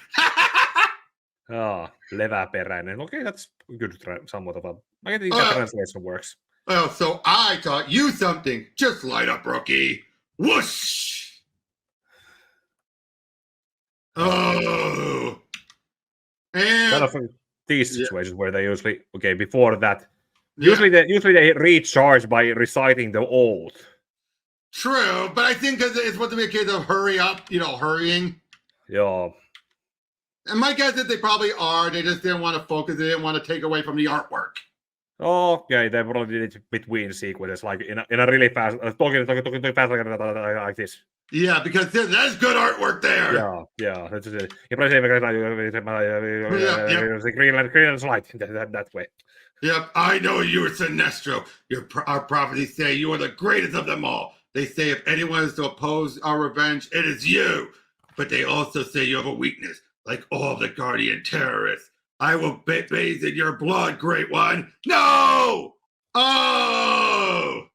Oh, leväperäinen. Okay, that's good. Somewhat of a. I think that translation works. Oh, so I taught you something. Just light up, rookie. Whoosh. Oh. And kind of these situations where they usually before that. Usually they recharge by reciting the oath. True, but I think it's supposed to be a case of hurry up, hurrying. Yeah. And my guess is they probably are. They just didn't want to focus. They didn't want to take away from the artwork. Okay, they probably did it between sequences, like in a really fast, talking fast like this. Yeah, because there's good artwork there. Yeah. That's it. Greenland's light that way. Yep, I know you are Sinestro. Our prophecies say you are the greatest of them all. They say if anyone is to oppose our revenge, it is you. But they also say you have a weakness, like all the Guardian terrorists. I will bathe in your blood, Great One. No! Oh!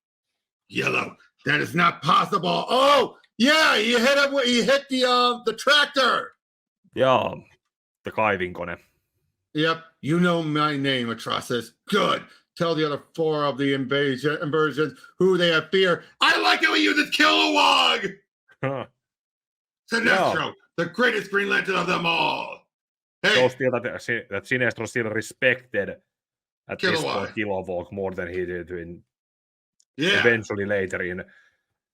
Yellow, that is not possible. Oh! Yeah, he hit him. He hit the tractor. Yeah, the Kaivin kone. Yep, you know my name, Atrocitus. Good. Tell the other 4 of the inversions who they have fear. I like it when you use Kilowog. Sinestro, the greatest Green Lantern of them all. Hey, so still that Sinestro still respected at this point Kilowog more than he did eventually later in,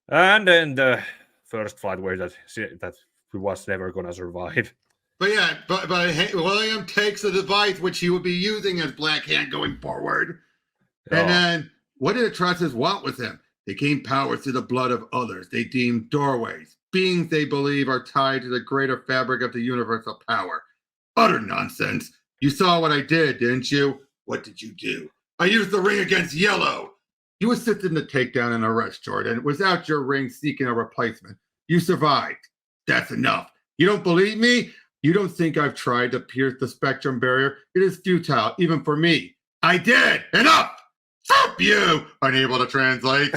and then the first fight where that he was never gonna survive. But yeah, but William takes the device which he would be using as Black Hand going forward. And then what did Atrocitus want with him? They gain powers through the blood of others. They deem doorways, beings they believe are tied to the greater fabric of the universal power. Utter nonsense. You saw what I did, didn't you? What did you do? I used the ring against Yellow. You assisted in the takedown and arrest, Jordan. Without your ring seeking a replacement. You survived. That's enough. You don't believe me? You don't think I've tried to pierce the spectrum barrier? It is futile, even for me. I did. Enough! Fuck you! Unable to translate.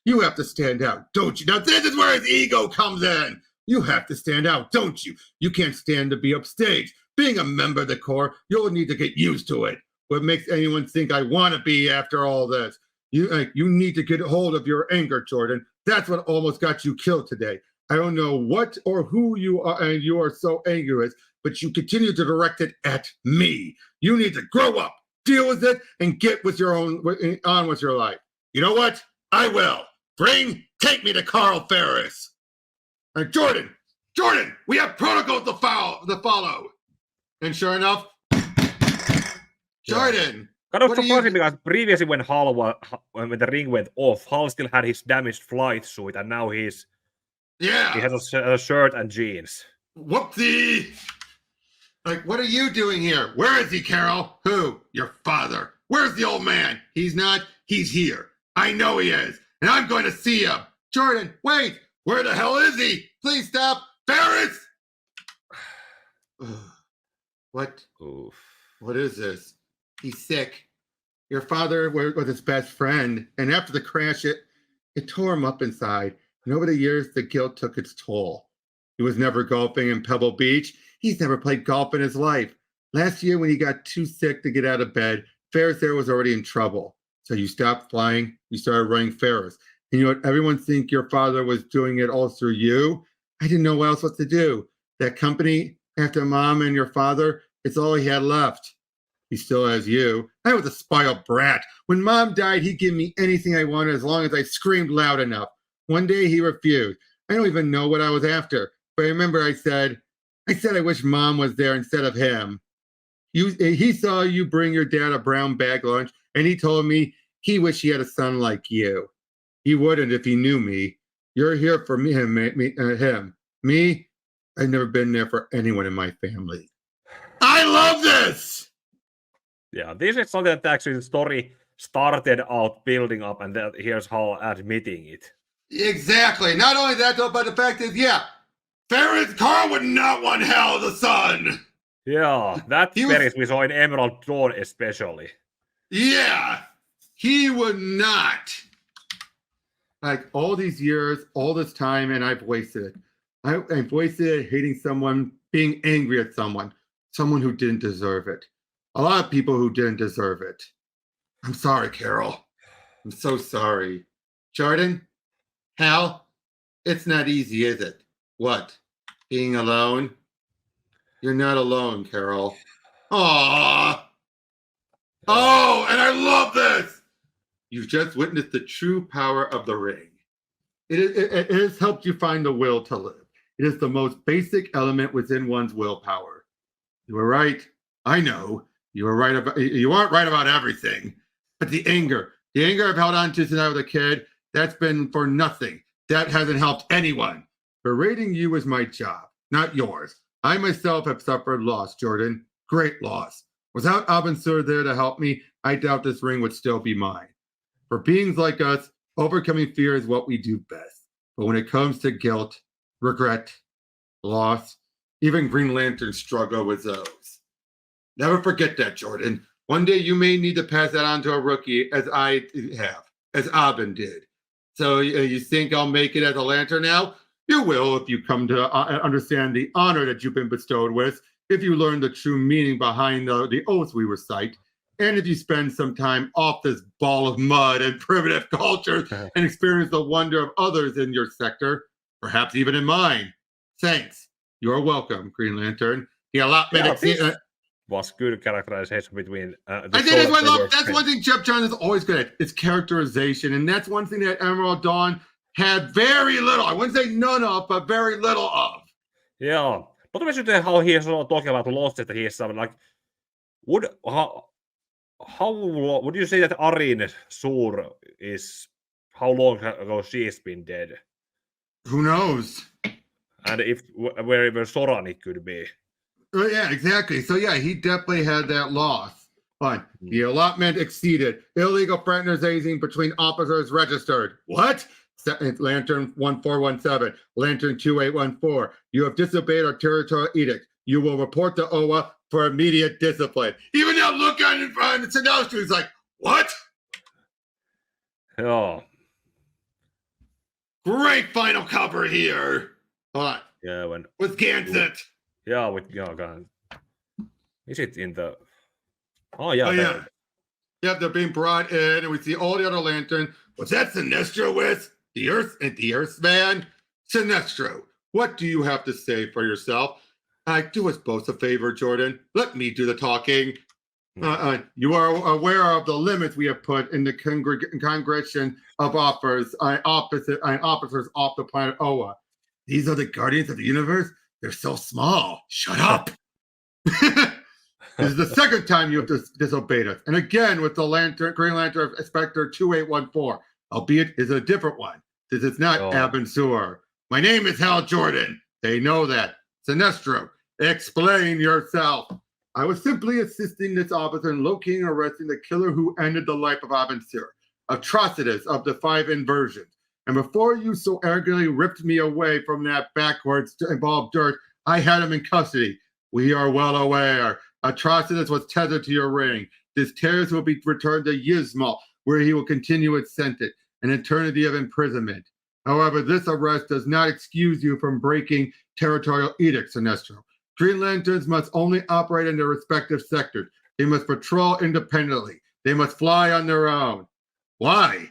You have to stand out, don't you? Now this is where his ego comes in. You have to stand out, don't you? You can't stand to be upstage. Being a member of the Corps, you'll need to get used to it. What makes anyone think I want to be after all this? You need to get hold of your anger, Jordan. That's what almost got you killed today. I don't know what or who you are, and you are so angry with, but you continue to direct it at me. You need to grow up, deal with it, and get with on with your life. You know what? I will. Take me to Carl Ferris. And Jordan, we have protocols to follow. And sure enough, Jordan. Kind of surprising because previously when when the ring went off, Hal still had his damaged flight suit, and now he has a shirt and jeans. Whoopsie! Like, what are you doing here? Where is he, Carol? Who? Your father. Where's the old man? He's not. He's here. I know he is. And I'm going to see him. Jordan, wait. Where the hell is he? Please stop. Ferris! What? Oof. What is this? He's sick. Your father was his best friend. And after the crash, it tore him up inside. And over the years, the guilt took its toll. He was never golfing in Pebble Beach. He's never played golf in his life. Last year, when he got too sick to get out of bed, Ferris there was already in trouble. So you stopped flying. You started running Ferris. And you know what? Everyone think your father was doing it all through you. I didn't know what else to do. That company, after Mom and your father, it's all he had left. He still has you. I was a spoiled brat. When Mom died, he'd give me anything I wanted as long as I screamed loud enough. One day he refused. I don't even know what I was after. But I remember I said I wish Mom was there instead of him. He saw you bring your dad a brown bag lunch, and he told me he wished he had a son like you. He wouldn't if he knew me. You're here for me, him. Me, I've never been there for anyone in my family. I love this! Yeah, this is something that actually the story started out building up, and here's Hal admitting it. Exactly. Not only that, though, but the fact is, Carl would not want Hal the son. Yeah, that Ferris we saw in Emerald Dawn especially. Yeah, he would not. Like all these years, all this time, and I've wasted it. I've wasted it hating someone, being angry at someone who didn't deserve it. A lot of people who didn't deserve it. I'm sorry, Carol. I'm so sorry. Jordan, Hal, it's not easy, is it? What? Being alone? You're not alone, Carol. Aww. Oh, and I love this. You've just witnessed the true power of the ring. It has helped you find the will to live. It is the most basic element within one's willpower. You were right. I know. You aren't right about everything. But the anger I've held on to since I was a kid, that's been for nothing. That hasn't helped anyone. Berating you is my job, not yours. I myself have suffered loss, Jordan. Great loss. Without Abin Sur there to help me, I doubt this ring would still be mine. For beings like us, overcoming fear is what we do best. But when it comes to guilt, regret, loss, even Green Lanterns struggle with those. Never forget that, Jordan. One day you may need to pass that on to a rookie, as I have, as Abin did. So you think I'll make it as a Lantern now? You will if you come to understand the honor that you've been bestowed with, if you learn the true meaning behind the oaths we recite, and if you spend some time off this ball of mud and primitive culture and experience the wonder of others in your sector, perhaps even in mine. Thanks. You're welcome, Green Lantern. The allotment was good characterization between. I think that's one thing Jeff Johns is always good at. It's characterization, and that's one thing that Emerald Dawn had very little. I wouldn't say none of, but very little of. Yeah, not to mention how he is talking about loss that he is something like. How would you say that Abin Sur is? How long ago she has been dead? Who knows? And if wherever Soran it could be. Yeah, exactly. So yeah, he definitely had that loss. But the allotment exceeded. Illegal fraternization between officers registered. What? Lantern 1417, Lantern 2814. You have disobeyed our territorial edict. You will report to OWA for immediate discipline. Even that look on Sinestro is like, what? Yeah. Great final cover here. Hold on. Yeah, with Gansett. Yeah, with is it in the? Oh yeah. Yeah. Yep, they're being brought in, and we see all the other Lanterns. Was that Sinestro with the Earth man? Sinestro, what do you have to say for yourself? Do us both a favor, Jordan. Let me do the talking. You are aware of the limits we have put in the congregation of officers off the planet Oa. These are the guardians of the universe. They're so small. Shut up. This is the second time you have disobeyed us. And again with the Green Lantern Spectre 2814, albeit is a different one. This is not Abin Sur. My name is Hal Jordan. They know that. Sinestro, explain yourself. I was simply assisting this officer in locating and arresting the killer who ended the life of Abin Sur, atrocitus of the 5 inversions. And before you so arrogantly ripped me away from that backwards involved dirt, I had him in custody. We are well aware. Atrocitus was tethered to your ring. This terrorist will be returned to Yzma, where he will continue its sentence, an eternity of imprisonment. However, this arrest does not excuse you from breaking territorial edicts, Sinestro. Green Lanterns must only operate in their respective sectors. They must patrol independently. They must fly on their own. Why?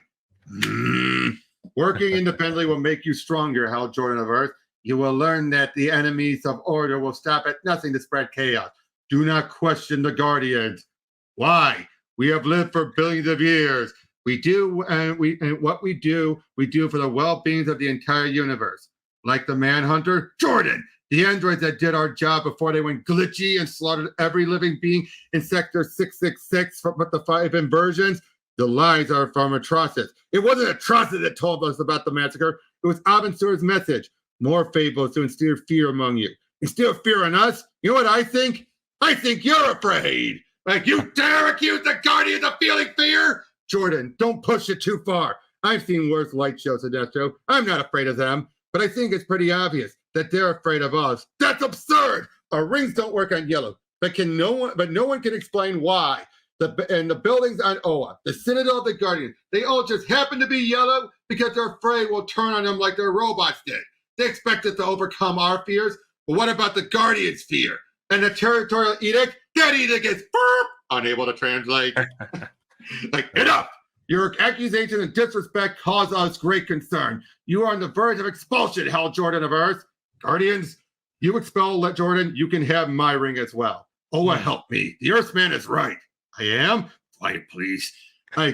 Working independently will make you stronger, Hal Jordan of Earth. You will learn that the enemies of order will stop at nothing to spread chaos. Do not question the Guardians. Why? We have lived for billions of years. We do, and what we do for the well-being of the entire universe. Like the Manhunter, Jordan, the androids that did our job before they went glitchy and slaughtered every living being in Sector 666 but the 5 inversions. The lies are from Atrocitus. It wasn't Atrocitus that told us about the massacre. It was Abin Sur's message. More fables to instill fear among you. Instill fear in us? You know what I think? I think you're afraid. Like, you dare accuse the Guardians of feeling fear? Jordan, don't push it too far. I've seen worse light shows, Sinestro. I'm not afraid of them, but I think it's pretty obvious that they're afraid of us. That's absurd. Our rings don't work on yellow, but no one can explain why. The buildings on Oa, the Citadel of the Guardians, they all just happen to be yellow because they're afraid we'll turn on them like their robots did. They expect us to overcome our fears, but what about the Guardians' fear? And the territorial edict? That edict is unable to translate. Like, enough! Your accusation and disrespect cause us great concern. You are on the verge of expulsion, Hal Jordan of Earth. Guardians, you expel Jordan, you can have my ring as well. Oa, help me. The Earthman is right. I am? Quiet, please.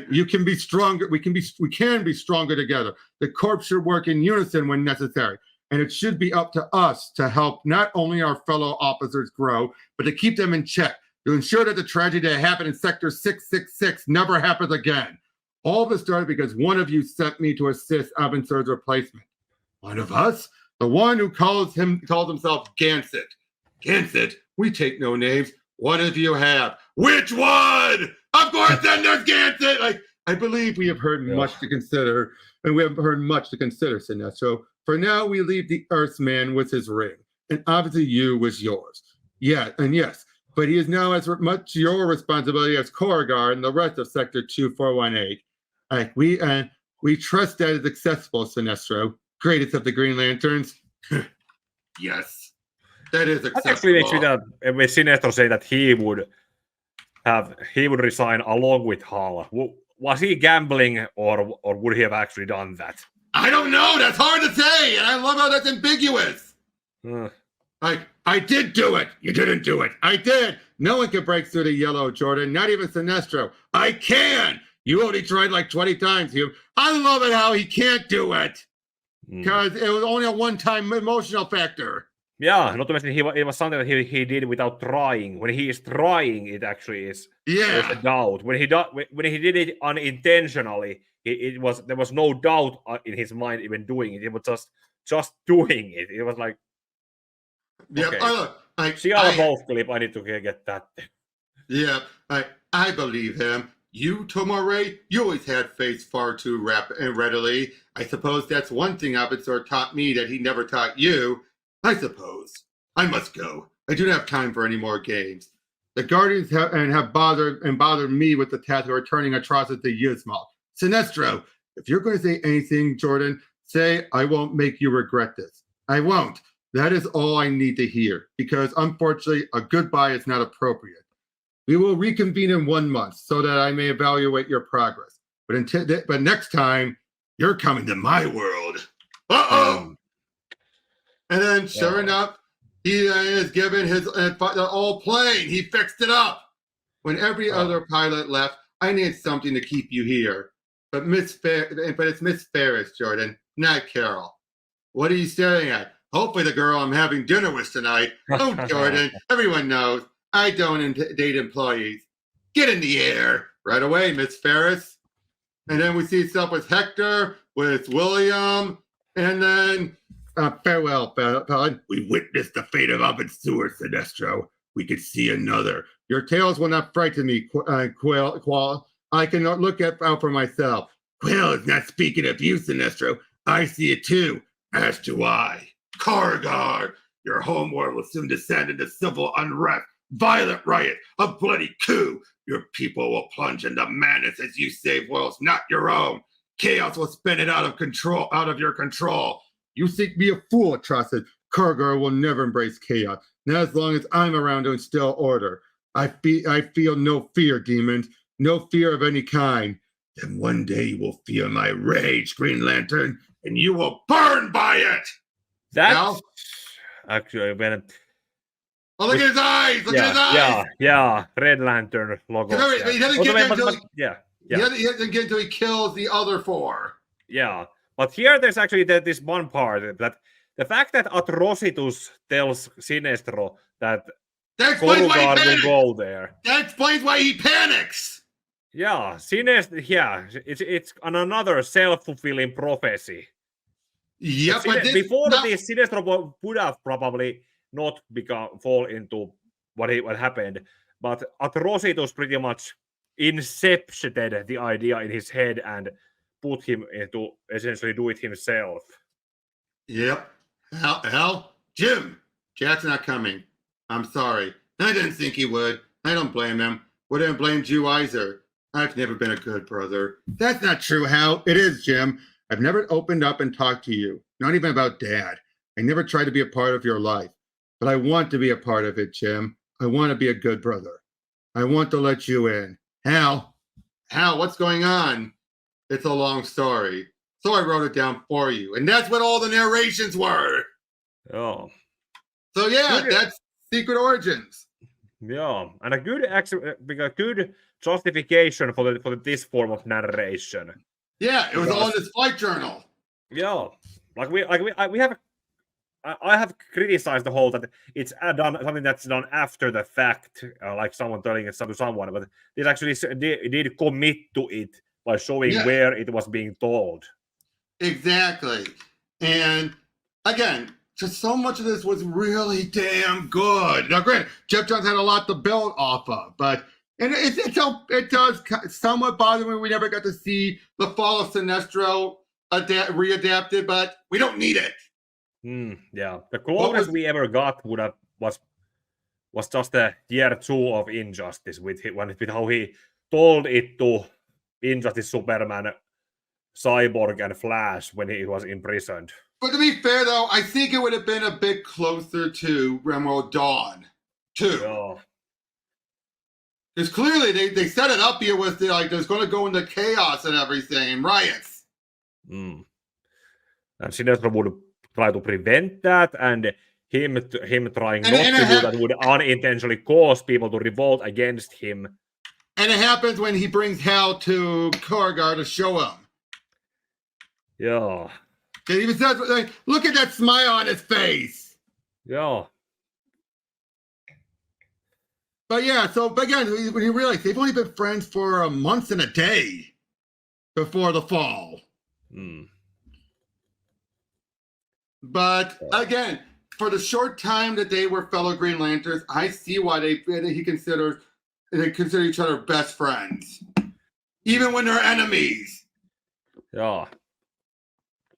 You can be stronger. We can be stronger together. The corps should work in unison when necessary. And it should be up to us to help not only our fellow officers grow, but to keep them in check, to ensure that the tragedy that happened in Sector 666 never happens again. All this started because one of you sent me to assist Abin Sur's replacement. One of us? The one who calls himself Gansett. Gansett? We take no names. One of you have. Which one? Of course, then there's Gansett. I believe we have heard much to consider, and we have heard much to consider, Sinestro. For now, we leave the Earthman with his ring, and obviously you was yours. Yeah, and yes, but he is now as much your responsibility as Corrigar and the rest of Sector 2418. We trust that is accessible, Sinestro. Greatest of the Green Lanterns. Yes, that is acceptable. That actually makes me that when Sinestro say that he would resign along with Hal. Was he gambling, or would he have actually done that? I don't know. That's hard to say, and I love how that's ambiguous. I did do it. You didn't do it. I did. No one can break through the yellow, Jordan. Not even Sinestro. I can. You only tried like 20 times, Hugh. I love it how he can't do it. Because it was only a one-time emotional factor. Yeah, not to mention it was something that he did without trying. When he is trying, it actually is there's a doubt. When he did it unintentionally, there was no doubt in his mind even doing it. He was just doing it. It was like, okay. See our both clip. I need to get that. Yeah, I believe him. You, Tomare, you always had faith far too rapid and readily. I suppose that's one thing Abin Sur taught me that he never taught you. I suppose. I must go. I do not have time for any more games. The Guardians have bothered me with the task of returning Atrocitus to Yuzmal. Sinestro, if you're going to say anything, Jordan, say I won't make you regret this. I won't. That is all I need to hear, because unfortunately, a goodbye is not appropriate. We will reconvene in 1 month so that I may evaluate your progress. But next time, you're coming to my world. Uh-oh! And then, sure enough, he is given his old plane. He fixed it up. When every other pilot left, I needed something to keep you here. But it's Miss Ferris, Jordan, not Carol. What are you staring at? Hopefully the girl I'm having dinner with tonight. Oh, Jordan, everyone knows I don't date employees. Get in the air right away, Miss Ferris. And then we see stuff with Hector, with William, and then farewell, Pelin. We witnessed the fate of Abin Sur, Sinestro. We could see another. Your tales will not frighten me, Qual. I can look out for myself. Quill is not speaking of you, Sinestro. I see it too, as do I. Corrigar, your homeworld will soon descend into civil unrest, violent riot, a bloody coup. Your people will plunge into madness as you save worlds not your own. Chaos will spin it out of your control. You think me a fool, Atrocitus. Corrigar will never embrace chaos, not as long as I'm around to instill order. I feel no fear, demons, no fear of any kind. Then one day you will feel my rage, Green Lantern, and you will burn by it. That's actually when. Oh, look at his eyes! Look at his eyes! Yeah, Red Lantern logo. He doesn't get until he doesn't get until he kills the other four. Yeah, but here there's actually this one part that the fact that Atrocitus tells Sinestro that explains why he will go there. That explains why he panics. Yeah, Sinestro. Yeah, it's another self-fulfilling prophecy. Yep, but this Before no, this, Sinestro would have probably not fall into what happened, but Atrocitus pretty much incepted the idea in his head and put him into essentially do it himself. Yep. Hell, Jim, Jack's not coming. I'm sorry. I didn't think he would. I don't blame him. Wouldn't have blamed you either. I've never been a good brother. That's not true, Hal. It is, Jim. I've never opened up and talked to you, not even about Dad. I never tried to be a part of your life, but I want to be a part of it, Jim. I want to be a good brother. I want to let you in. Hal, what's going on? It's a long story. So I wrote it down for you. And that's what all the narrations were. Oh. So yeah, that's Secret Origins. Yeah, and a good justification for this form of narration. Yeah, it was all in his flight journal. Yeah, we have. I have criticized the whole that it's done something that's done after the fact, like someone telling it to someone, but this actually did commit to it by showing where it was being told. Exactly, and again, just so much of this was really damn good. Now, granted, Jeff Johns had a lot to build off of, but it does somewhat bother me we never got to see the fall of Sinestro readapted, but we don't need it. Yeah, the closest we ever got was just the year 2 of Injustice with how he told it to Injustice, Superman, Cyborg, and Flash when he was imprisoned. But to be fair, though, I think it would have been a bit closer to Rimworld Dawn, too. Yeah. Because clearly they set it up here with there's going to go into chaos and everything and riots. And Sinestro would try to prevent that, and him trying not to do that would unintentionally cause people to revolt against him. And it happens when he brings Hal to Korgar to show him. Yeah. He even says, look at that smile on his face. Yeah. But yeah, but again, when you realize they've only been friends for a month and a day before the fall. But again, for the short time that they were fellow Green Lanterns, I see why they consider each other best friends, even when they're enemies. Yeah.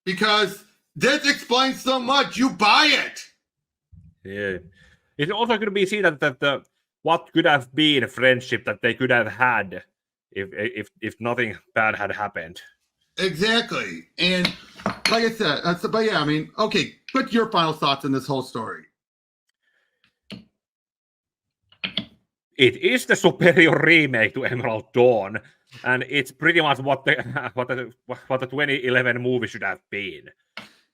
Because this explains so much. You buy it. Yeah. It's also going to be seen that what could have been a friendship that they could have had if nothing bad had happened. Exactly. And like I said, but yeah, I mean, okay, what's your final thoughts on this whole story? It is the superior remake to Emerald Dawn, and it's pretty much what the 2011 movie should have been.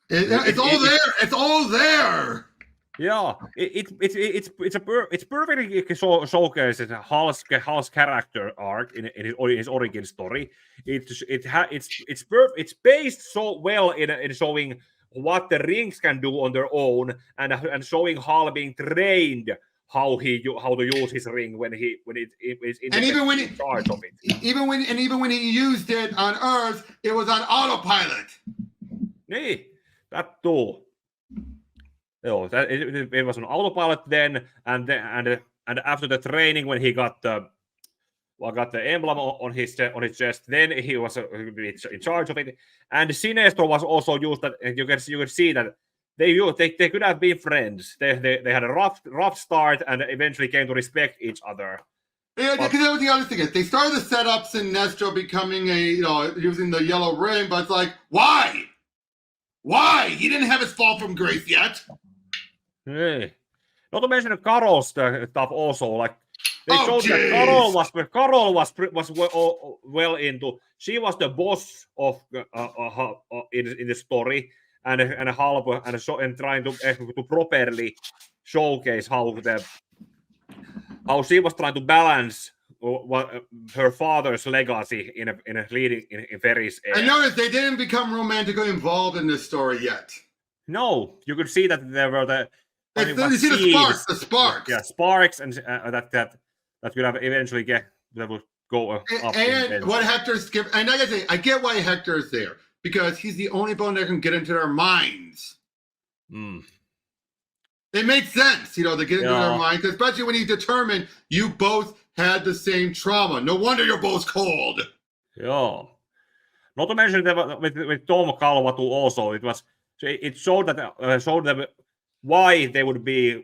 It's all there. It's all there. Yeah, it's perfectly showcases Hal's character arc in his origin story. It's based so well in showing what the rings can do on their own, and showing Hal being trained how to use his ring when it is in charge of it. Even when he used it on Earth, it was on autopilot. Nee, that too. It was on autopilot then, and after the training, when he got the emblem on his chest, then he was in charge of it. And Sinestro was also used. That you can see that they could have been friends. They had a rough start and eventually came to respect each other. Yeah, because that was the other thing. They started to set up Sinestro becoming using the yellow ring, but it's like, why? Why? He didn't have his fall from grace yet. Hey. Not to mention Carol's stuff also. Like they showed that Carol was well into. She was the boss of in the story, and trying to properly showcase how she was trying to balance her father's legacy in Ferris. I noticed they didn't become romantically involved in this story yet. No, you could see that there were you see the sparks. Yeah, sparks, and that could have eventually go up. And what Hector's skip, and like I say, I get why Hector's there because he's the only one that can get into their minds. It makes sense, to get into their minds, especially when you determine you both had the same trauma. No wonder you're both cold. Yeah. Not to mention that with Tom Kalwatu also, it showed them why they would be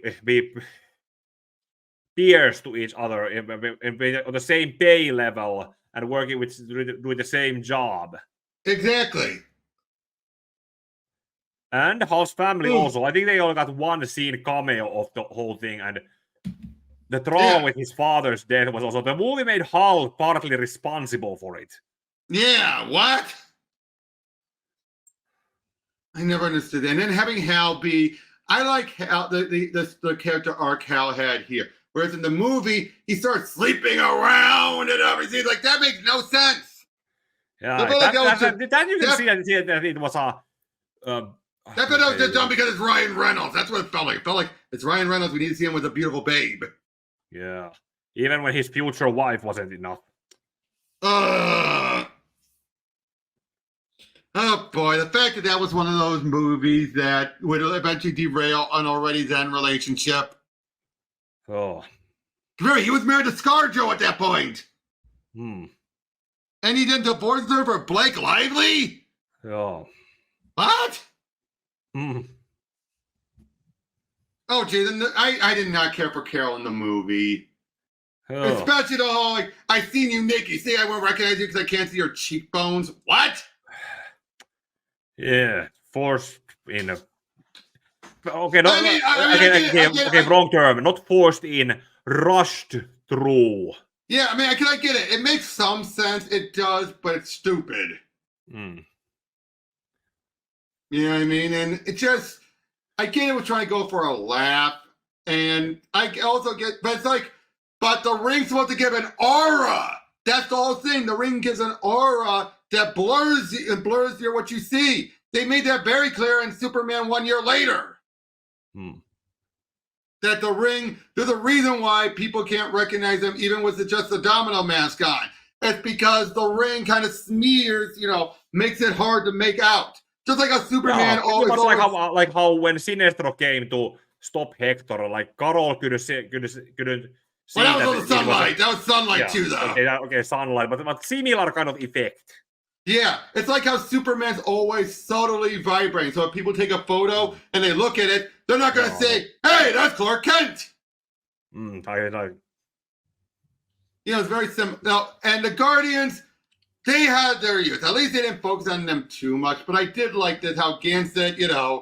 peers to each other on the same pay level and working doing the same job. Exactly. And Hal's family also. I think they only got one scene cameo of the whole thing, and the trauma with his father's death was also. The movie made Hal partly responsible for it. Yeah, what? I never understood that. And then having Hal be, I like Hal, the character arc Hal had here. Whereas in the movie, he starts sleeping around and everything. Like, that makes no sense. Yeah, that you can see that it was a. That was just done because it's Ryan Reynolds. That's what it felt like. It felt like it's Ryan Reynolds. We need to see him with a beautiful babe. Yeah. Even when his future wife wasn't enough. Oh boy, the fact that was one of those movies that would eventually derail an already then relationship. Oh. Remember, he was married to ScarJo at that point. And he didn't divorce her for Blake Lively? Oh. What? Oh, geez, I did not care for Carol in the movie. Especially the whole, like, I seen you, Nikki. See, I won't recognize you because I can't see your cheekbones. What? Yeah, forced in a. Okay, no, okay, wrong term. Not forced in, rushed through. Yeah, I get it. It makes some sense. It does, but it's stupid. You know what I mean? And it just, I get it was trying to go for a laugh. And I also get, but it's like, but the ring's supposed to give an aura. That's the whole thing. The ring gives an aura that blurs what you see. They made that very clear in Superman 1 year later. That the ring, there's a reason why people can't recognize him even with just the domino mask on. It's because the ring kind of smears, makes it hard to make out. Just like a Superman always. Like how when Sinestro came to stop Hector, like Carol couldn't see. Well, that was all the sunlight. That was sunlight too, though. Okay, sunlight, but similar kind of effect. Yeah, it's like how Superman's always subtly vibrating. So if people take a photo and they look at it, they're not going to say, "Hey, that's Clark Kent." It's very simple. Now, and the Guardians, they had their youth. At least they didn't focus on them too much. But I did like this, how Gant said, it's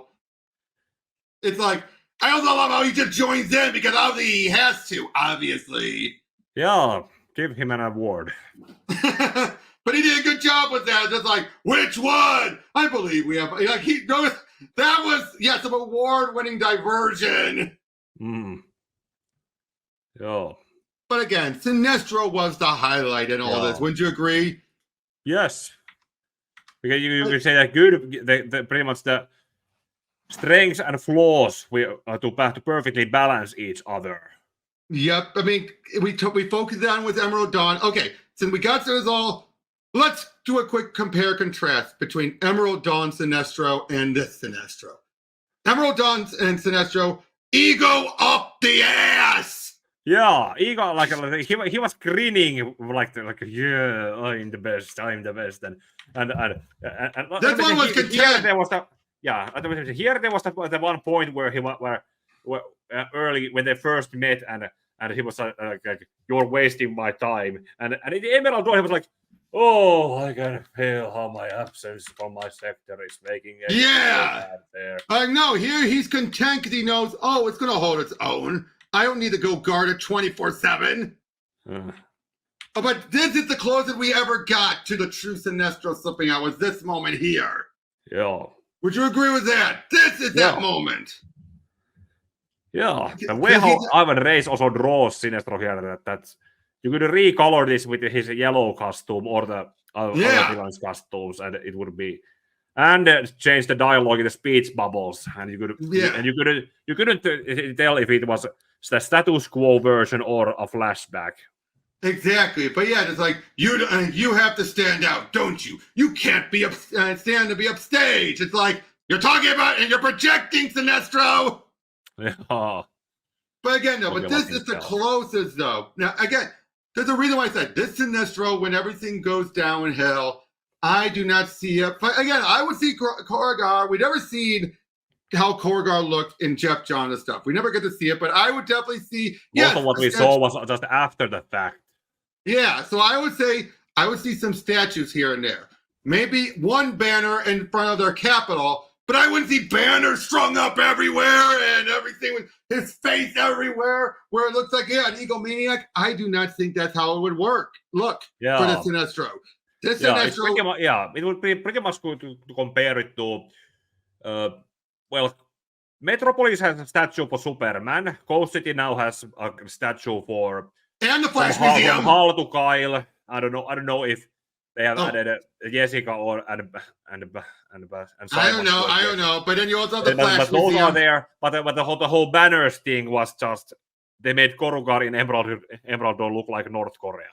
like, I also love how he just joins in because obviously he has to, obviously. Yeah, give him an award. But he did a good job with that. Just like, which one? I believe we have. That was, some award-winning diversion. Yeah. But again, Sinestro was the highlight in all this. Wouldn't you agree? Yes. Because you could say that good, pretty much the strengths and flaws to perfectly balance each other. Yep. I mean, we focused on with Emerald Dawn. Okay, since we got to this all, let's do a quick compare-contrast between Emerald Dawn Sinestro and this Sinestro. Emerald Dawn and Sinestro, ego up the ass! Yeah, ego, like he was grinning like yeah, I'm the best, and this one was content. Here there was the one point where early when they first met and he was like you're wasting my time, and in the Emerald Dawn he was like, oh, I can feel how my absence from my sector is making it. Yeah, there. No, here he's content because he knows, it's gonna hold its own. I don't need to go guard it 24/7. But this is the closest we ever got to the true Sinestro slipping out, was this moment here. Yeah. Would you agree with that? This is that moment. Yeah. The way how Ivan Reis also draws Sinestro here, that's you could recolor this with his yellow costume or the other villains' costumes, and it would be. And change the dialogue in the speech bubbles, and you couldn't tell if it was the status quo version or a flashback. Exactly, but yeah, it's like you have to stand out, don't you? You can't be stand to be upstage. It's like you're talking about and you're projecting, Sinestro. Yeah. But again, no, but Talking this about is the himself. closest though. Now again, there's a reason why I said this Sinestro when everything goes downhill. I do not see it. But again, I would see Korrigar. We never seen how Korrigar looked in Jeff Johns stuff. We never get to see it, but I would definitely see. Most of what we saw was just after the fact. Yeah, so I would say I would see some statues here and there. Maybe one banner in front of their capital, but I wouldn't see banners strung up everywhere and everything with his face everywhere where it looks like, yeah, an egomaniac. I do not think that's how it would work. Look for the Sinestro. This Sinestro. It would be pretty much good to compare it to, well, Metropolis has a statue for Superman. Coast City now has a statue for And the Flash Museum. From Hal to Kyle. I don't know if they have added Jessica or and I don't know. But then you also have the Flash Museum. Those are there. But the whole banners thing was just they made Korrigar in Emerald look like North Korea.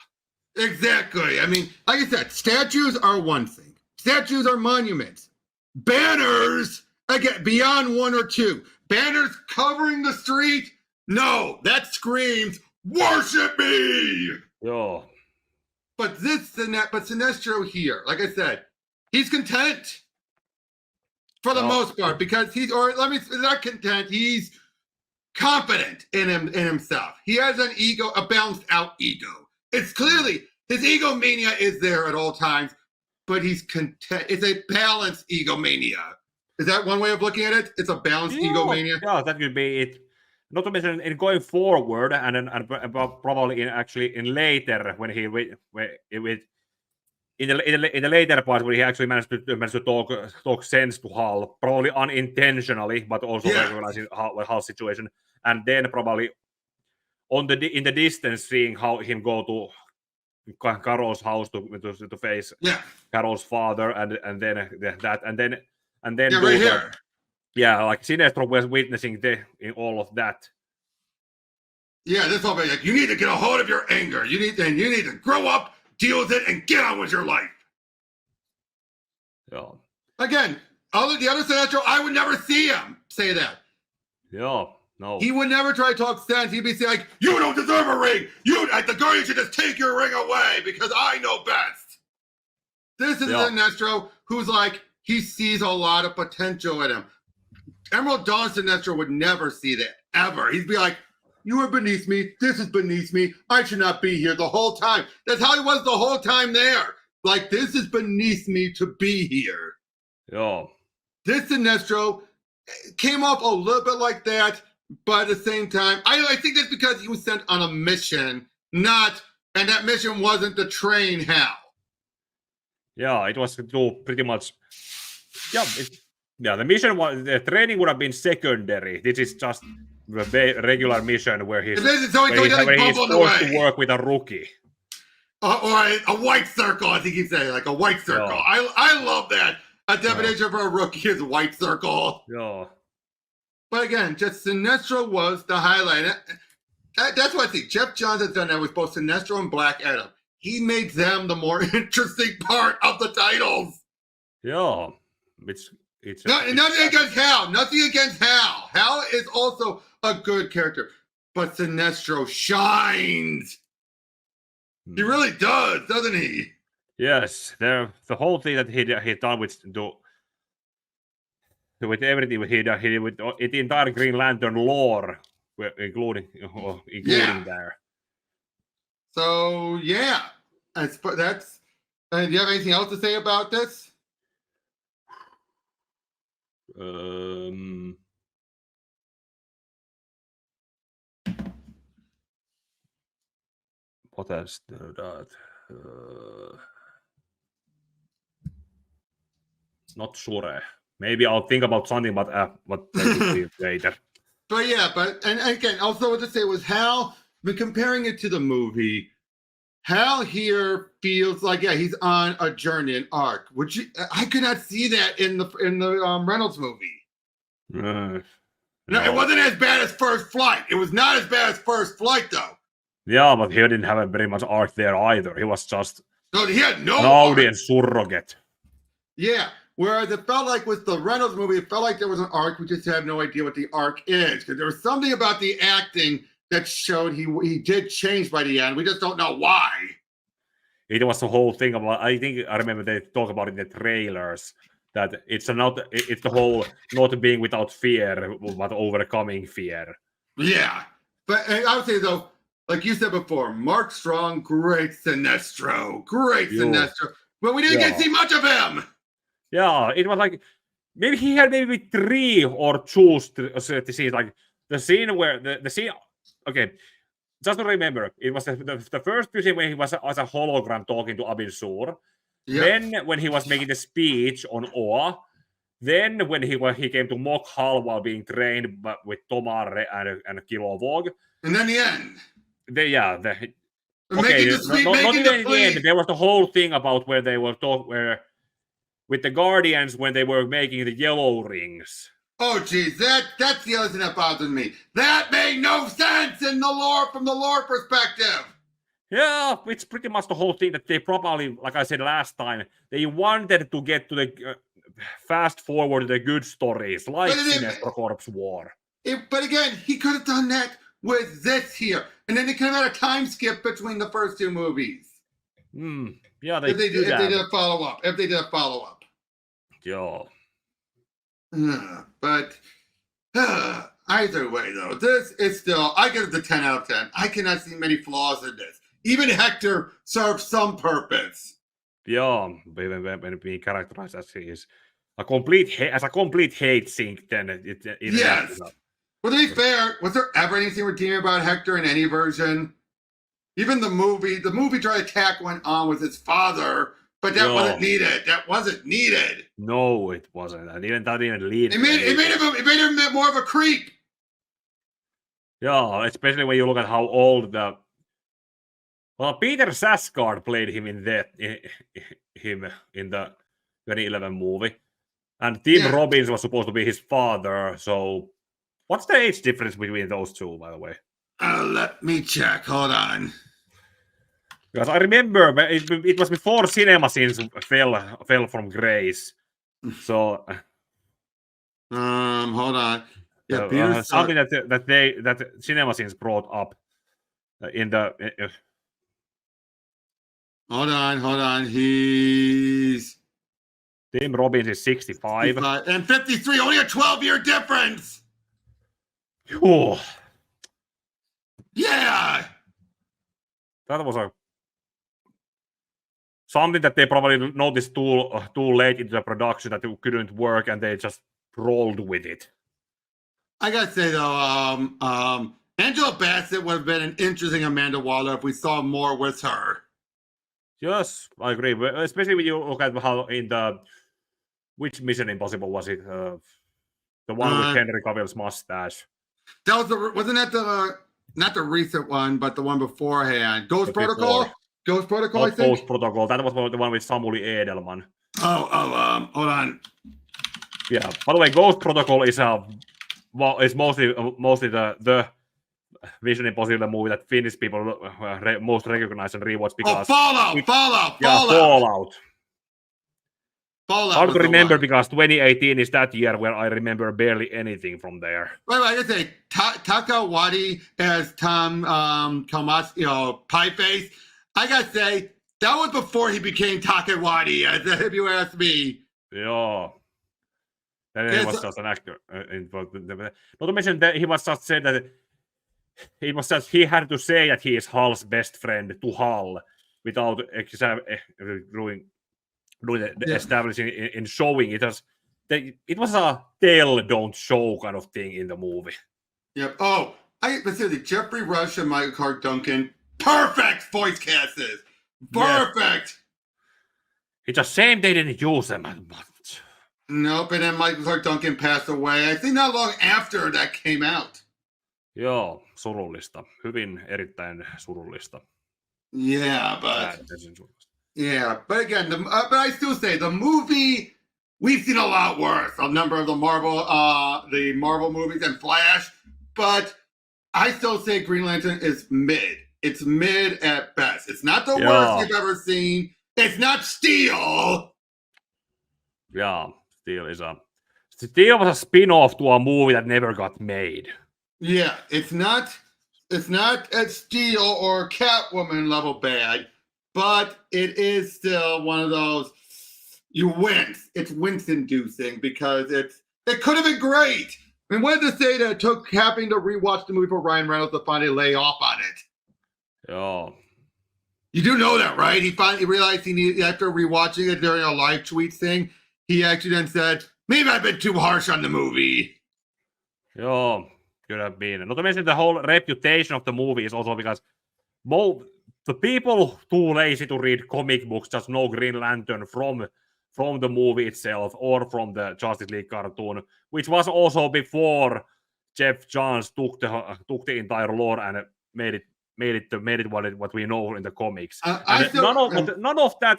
Exactly. I mean, like I said, statues are one thing. Statues are monuments. Banners, again, beyond one or two. Banners covering the street. No, that screams worship me. Yeah. But Sinestro here, like I said, he's content for the most part because not content. He's confident in himself. He has an ego, a balanced out ego. It's clearly his egomania is there at all times, but he's content. It's a balanced egomania. Is that one way of looking at it? It's a balanced egomania. Yeah, that could be it. Not to mention in going forward, and probably in later when he in the later part where he actually managed to talk sense to Hal, probably unintentionally, but also recognizing Hal's situation, and then probably in the distance seeing how him go to Carol's house to face Carol's father, and then right here. Yeah, like Sinestro was witnessing in all of that. Yeah, this whole thing, like you need to get a hold of your anger. You need to grow up, deal with it, and get on with your life. Yeah. Again, the other Sinestro, I would never see him say that. Yeah. No. He would never try to talk sense. He'd be saying like, "You don't deserve a ring. The Guardian should just take your ring away because I know best." This is Sinestro who's like he sees a lot of potential in him. Emerald Dawn Sinestro would never see that ever. He'd be like, "You are beneath me. This is beneath me. I should not be here the whole time." That's how he was the whole time there. Like this is beneath me to be here. Yeah. This Sinestro came off a little bit like that. But at the same time, I think that's because he was sent on a mission, and that mission wasn't to train Hal. Yeah, it was to pretty much. The mission the training would have been secondary. This is just the regular mission where he's forced to work with a rookie. Or a white circle, I think he's saying, like a white circle. Yeah. I love that. A definition for a rookie is a white circle. Yeah. But again, just Sinestro was the highlight. That's what I think. Jeff Johns has done that with both Sinestro and Black Adam. He made them the more interesting part of the titles. Yeah. Nothing against Hal. Nothing against Hal. Hal is also a good character. But Sinestro shines. He really does, doesn't he? Yes. The whole thing that he done with everything he did with the entire Green Lantern lore, including there. So yeah, that's. Do you have anything else to say about this? What else? That not sure. Maybe I'll think about something, but later. But yeah, and again, also what to say was Hal. When comparing it to the movie, Hal here feels like he's on a journey, an arc. I could not see that in the Reynolds movie. No, it wasn't as bad as First Flight. It was not as bad as First Flight though. Yeah, but he didn't have a very much arc there either. He was just No, he had no an arc. audience surrogate. Yeah, whereas it felt like with the Reynolds movie, it felt like there was an arc. We just have no idea what the arc is because there was something about the acting that showed he did change by the end. We just don't know why. It was the whole thing about. I think I remember they talk about it in the trailers that it's the whole not being without fear, but overcoming fear. Yeah, but I would say though, like you said before, Mark Strong, great Sinestro, Sinestro, but we didn't get to see much of him. Yeah, it was like maybe he had maybe 3 or 2 scenes, like the scene where the scene. Okay, just to remember, it was the first scene where he was as a hologram talking to Abin Sur. Yep. Then when he was making the speech on Oa. Then when he came to mock Hal while being trained with Tomare and Kilovog. And then the end. Okay, not even in the end. There was the whole thing about where they were with the Guardians when they were making the yellow rings. Oh, geez, that's the other thing that bothers me. That made no sense in the lore from the lore perspective. Yeah, it's pretty much the whole thing that they probably, like I said last time, they wanted to get to the fast forward the good stories like Sinestro Corpse War. But again, he could have done that with this here, and then they could have had a time skip between the first 2 movies. Yeah, if they did a follow up. Yeah. But either way, though, this is still, I give it a 10 out of 10. I cannot see many flaws in this. Even Hector serves some purpose. Yeah, when being characterized as he is a complete hate sink, then yes. Well, to be fair, was there ever anything redeeming about Hector in any version? Even the movie Dry Attack went on with his father, but that wasn't needed. That wasn't needed. No, it wasn't. That didn't lead. It made him more of a creep. Yeah, especially when you look at how old Peter Sarsgaard played him in the 2011 movie, and Tim Robbins was supposed to be his father. So, what's the age difference between those 2, by the way? Let me check. Hold on. Because I remember it was before cinema scenes fell from grace. So, hold on. Yeah, something that cinema scenes brought up in the. Hold on. He's Tim Robbins is 65 and 53. Only a 12-year difference. Oh. Yeah. That was something that they probably noticed too late into the production that it couldn't work, and they just rolled with it. I gotta say though, Angela Bassett would have been an interesting Amanda Waller if we saw more with her. Yes, I agree. Especially when you look at how which Mission Impossible was it? The one with Henry Cavill's mustache. That was wasn't that not the recent one, but the one beforehand. Ghost Protocol. Ghost Protocol. I think. Ghost Protocol. That was the one with Samuel Edelman. Hold on. Yeah. By the way, Ghost Protocol is mostly the Mission Impossible movie that Finnish people most recognize and rewatch because Fallout. Hard to remember because 2018 is that year where I remember barely anything from there. Wait, I gotta say, Taka Waititi as Tom Kalmas, Pie Face. I gotta say, that was before he became Taka Waititi, if you ask me. Yeah. And he was just an actor. Not to mention that he was just said that it was just he had to say that he is Hal's best friend to Hal without doing the establishing in showing it as it was a tell don't show kind of thing in the movie. Yep. Oh, let's see, Jeffrey Rush and Michael Clark Duncan, perfect voice casts. Perfect. Yeah. It's a shame they didn't use them. Nope, and then Michael Clark Duncan passed away. I think not long after that came out. Joo, surullista. Erittäin surullista. Yeah, but again, but I still say the movie, we've seen a lot worse. A number of the Marvel movies and Flash, but I still say Green Lantern is mid. It's mid at best. It's not the worst you've ever seen. It's not Steel. Yeah, Steel was a spin-off to a movie that never got made. Yeah, it's not at Steel or Catwoman level bad, but it is still one of those you wince. It's wince-inducing because it could have been great. I mean, what did they say that it took having to rewatch the movie for Ryan Reynolds to finally lay off on it? Oh. You do know that, right? He finally realized he needed, after rewatching it during a live tweet thing, he actually then said, maybe I've been too harsh on the movie. Yeah, could have been. Not to mention the whole reputation of the movie is also because the people too lazy to read comic books just know Green Lantern from the movie itself or from the Justice League cartoon, which was also before Jeff Johns took the entire lore and made it what we know in the comics. None of that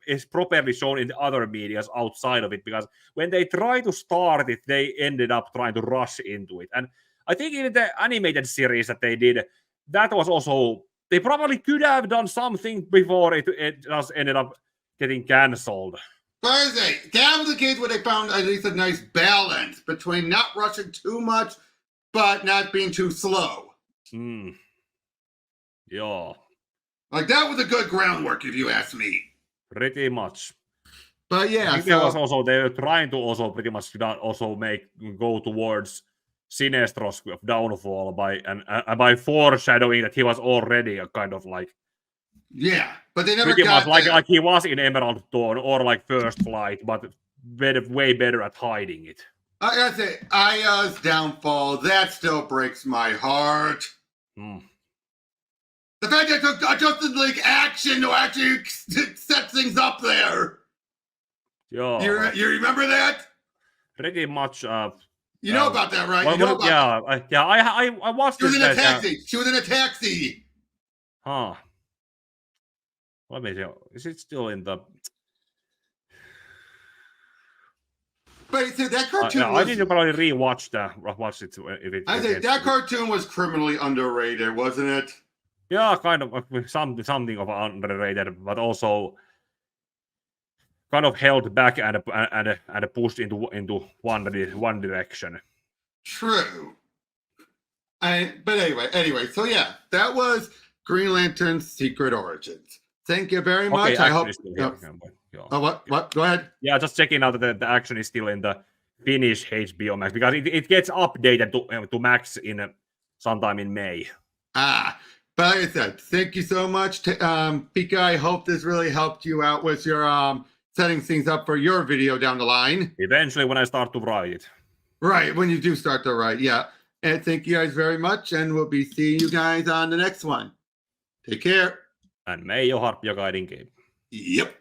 is properly shown in the other medias outside of it, because when they try to start it, they ended up trying to rush into it. And I think in the animated series that they did, that was also, they probably could have done something before it just ended up getting cancelled. Thursday, that was the case where they found at least a nice balance between not rushing too much, but not being too slow. Yeah. Like, that was a good groundwork, if you ask me. Pretty much. But yeah, they were trying to also pretty much also go towards Sinestro's downfall by foreshadowing that he was already a kind of like. Yeah, but they never pretty got much there. like he was in Emerald Dawn or like First Flight, but way better at hiding it. I gotta say, Aya's downfall, that still breaks my heart. The fact that it took Justice League action to actually set things up there. Yeah. You remember that? Pretty much. You know about that, right? I watched it. She was in a taxi. She was in a taxi. Huh. Let me see. Is it still in the... But see, that cartoon I need to probably rewatch it. If it I think that cartoon was criminally underrated, wasn't it? Yeah, kind of something of underrated, but also kind of held back and pushed into one direction. True. But anyway, so yeah, that was Green Lantern's Secret Origins. Thank you very much. I hope. What? Go ahead. Yeah, just checking out that the action is still in the Finnish HBO Max, because it gets updated to Max in sometime in May. But like I said, thank you so much, Pika. I hope this really helped you out with your setting things up for your video down the line. Eventually, when I start to write it. Right, when you do start to write, yeah. And thank you guys very much, and we'll be seeing you guys on the next one. Take care. And may your heart be your guiding game. Yep.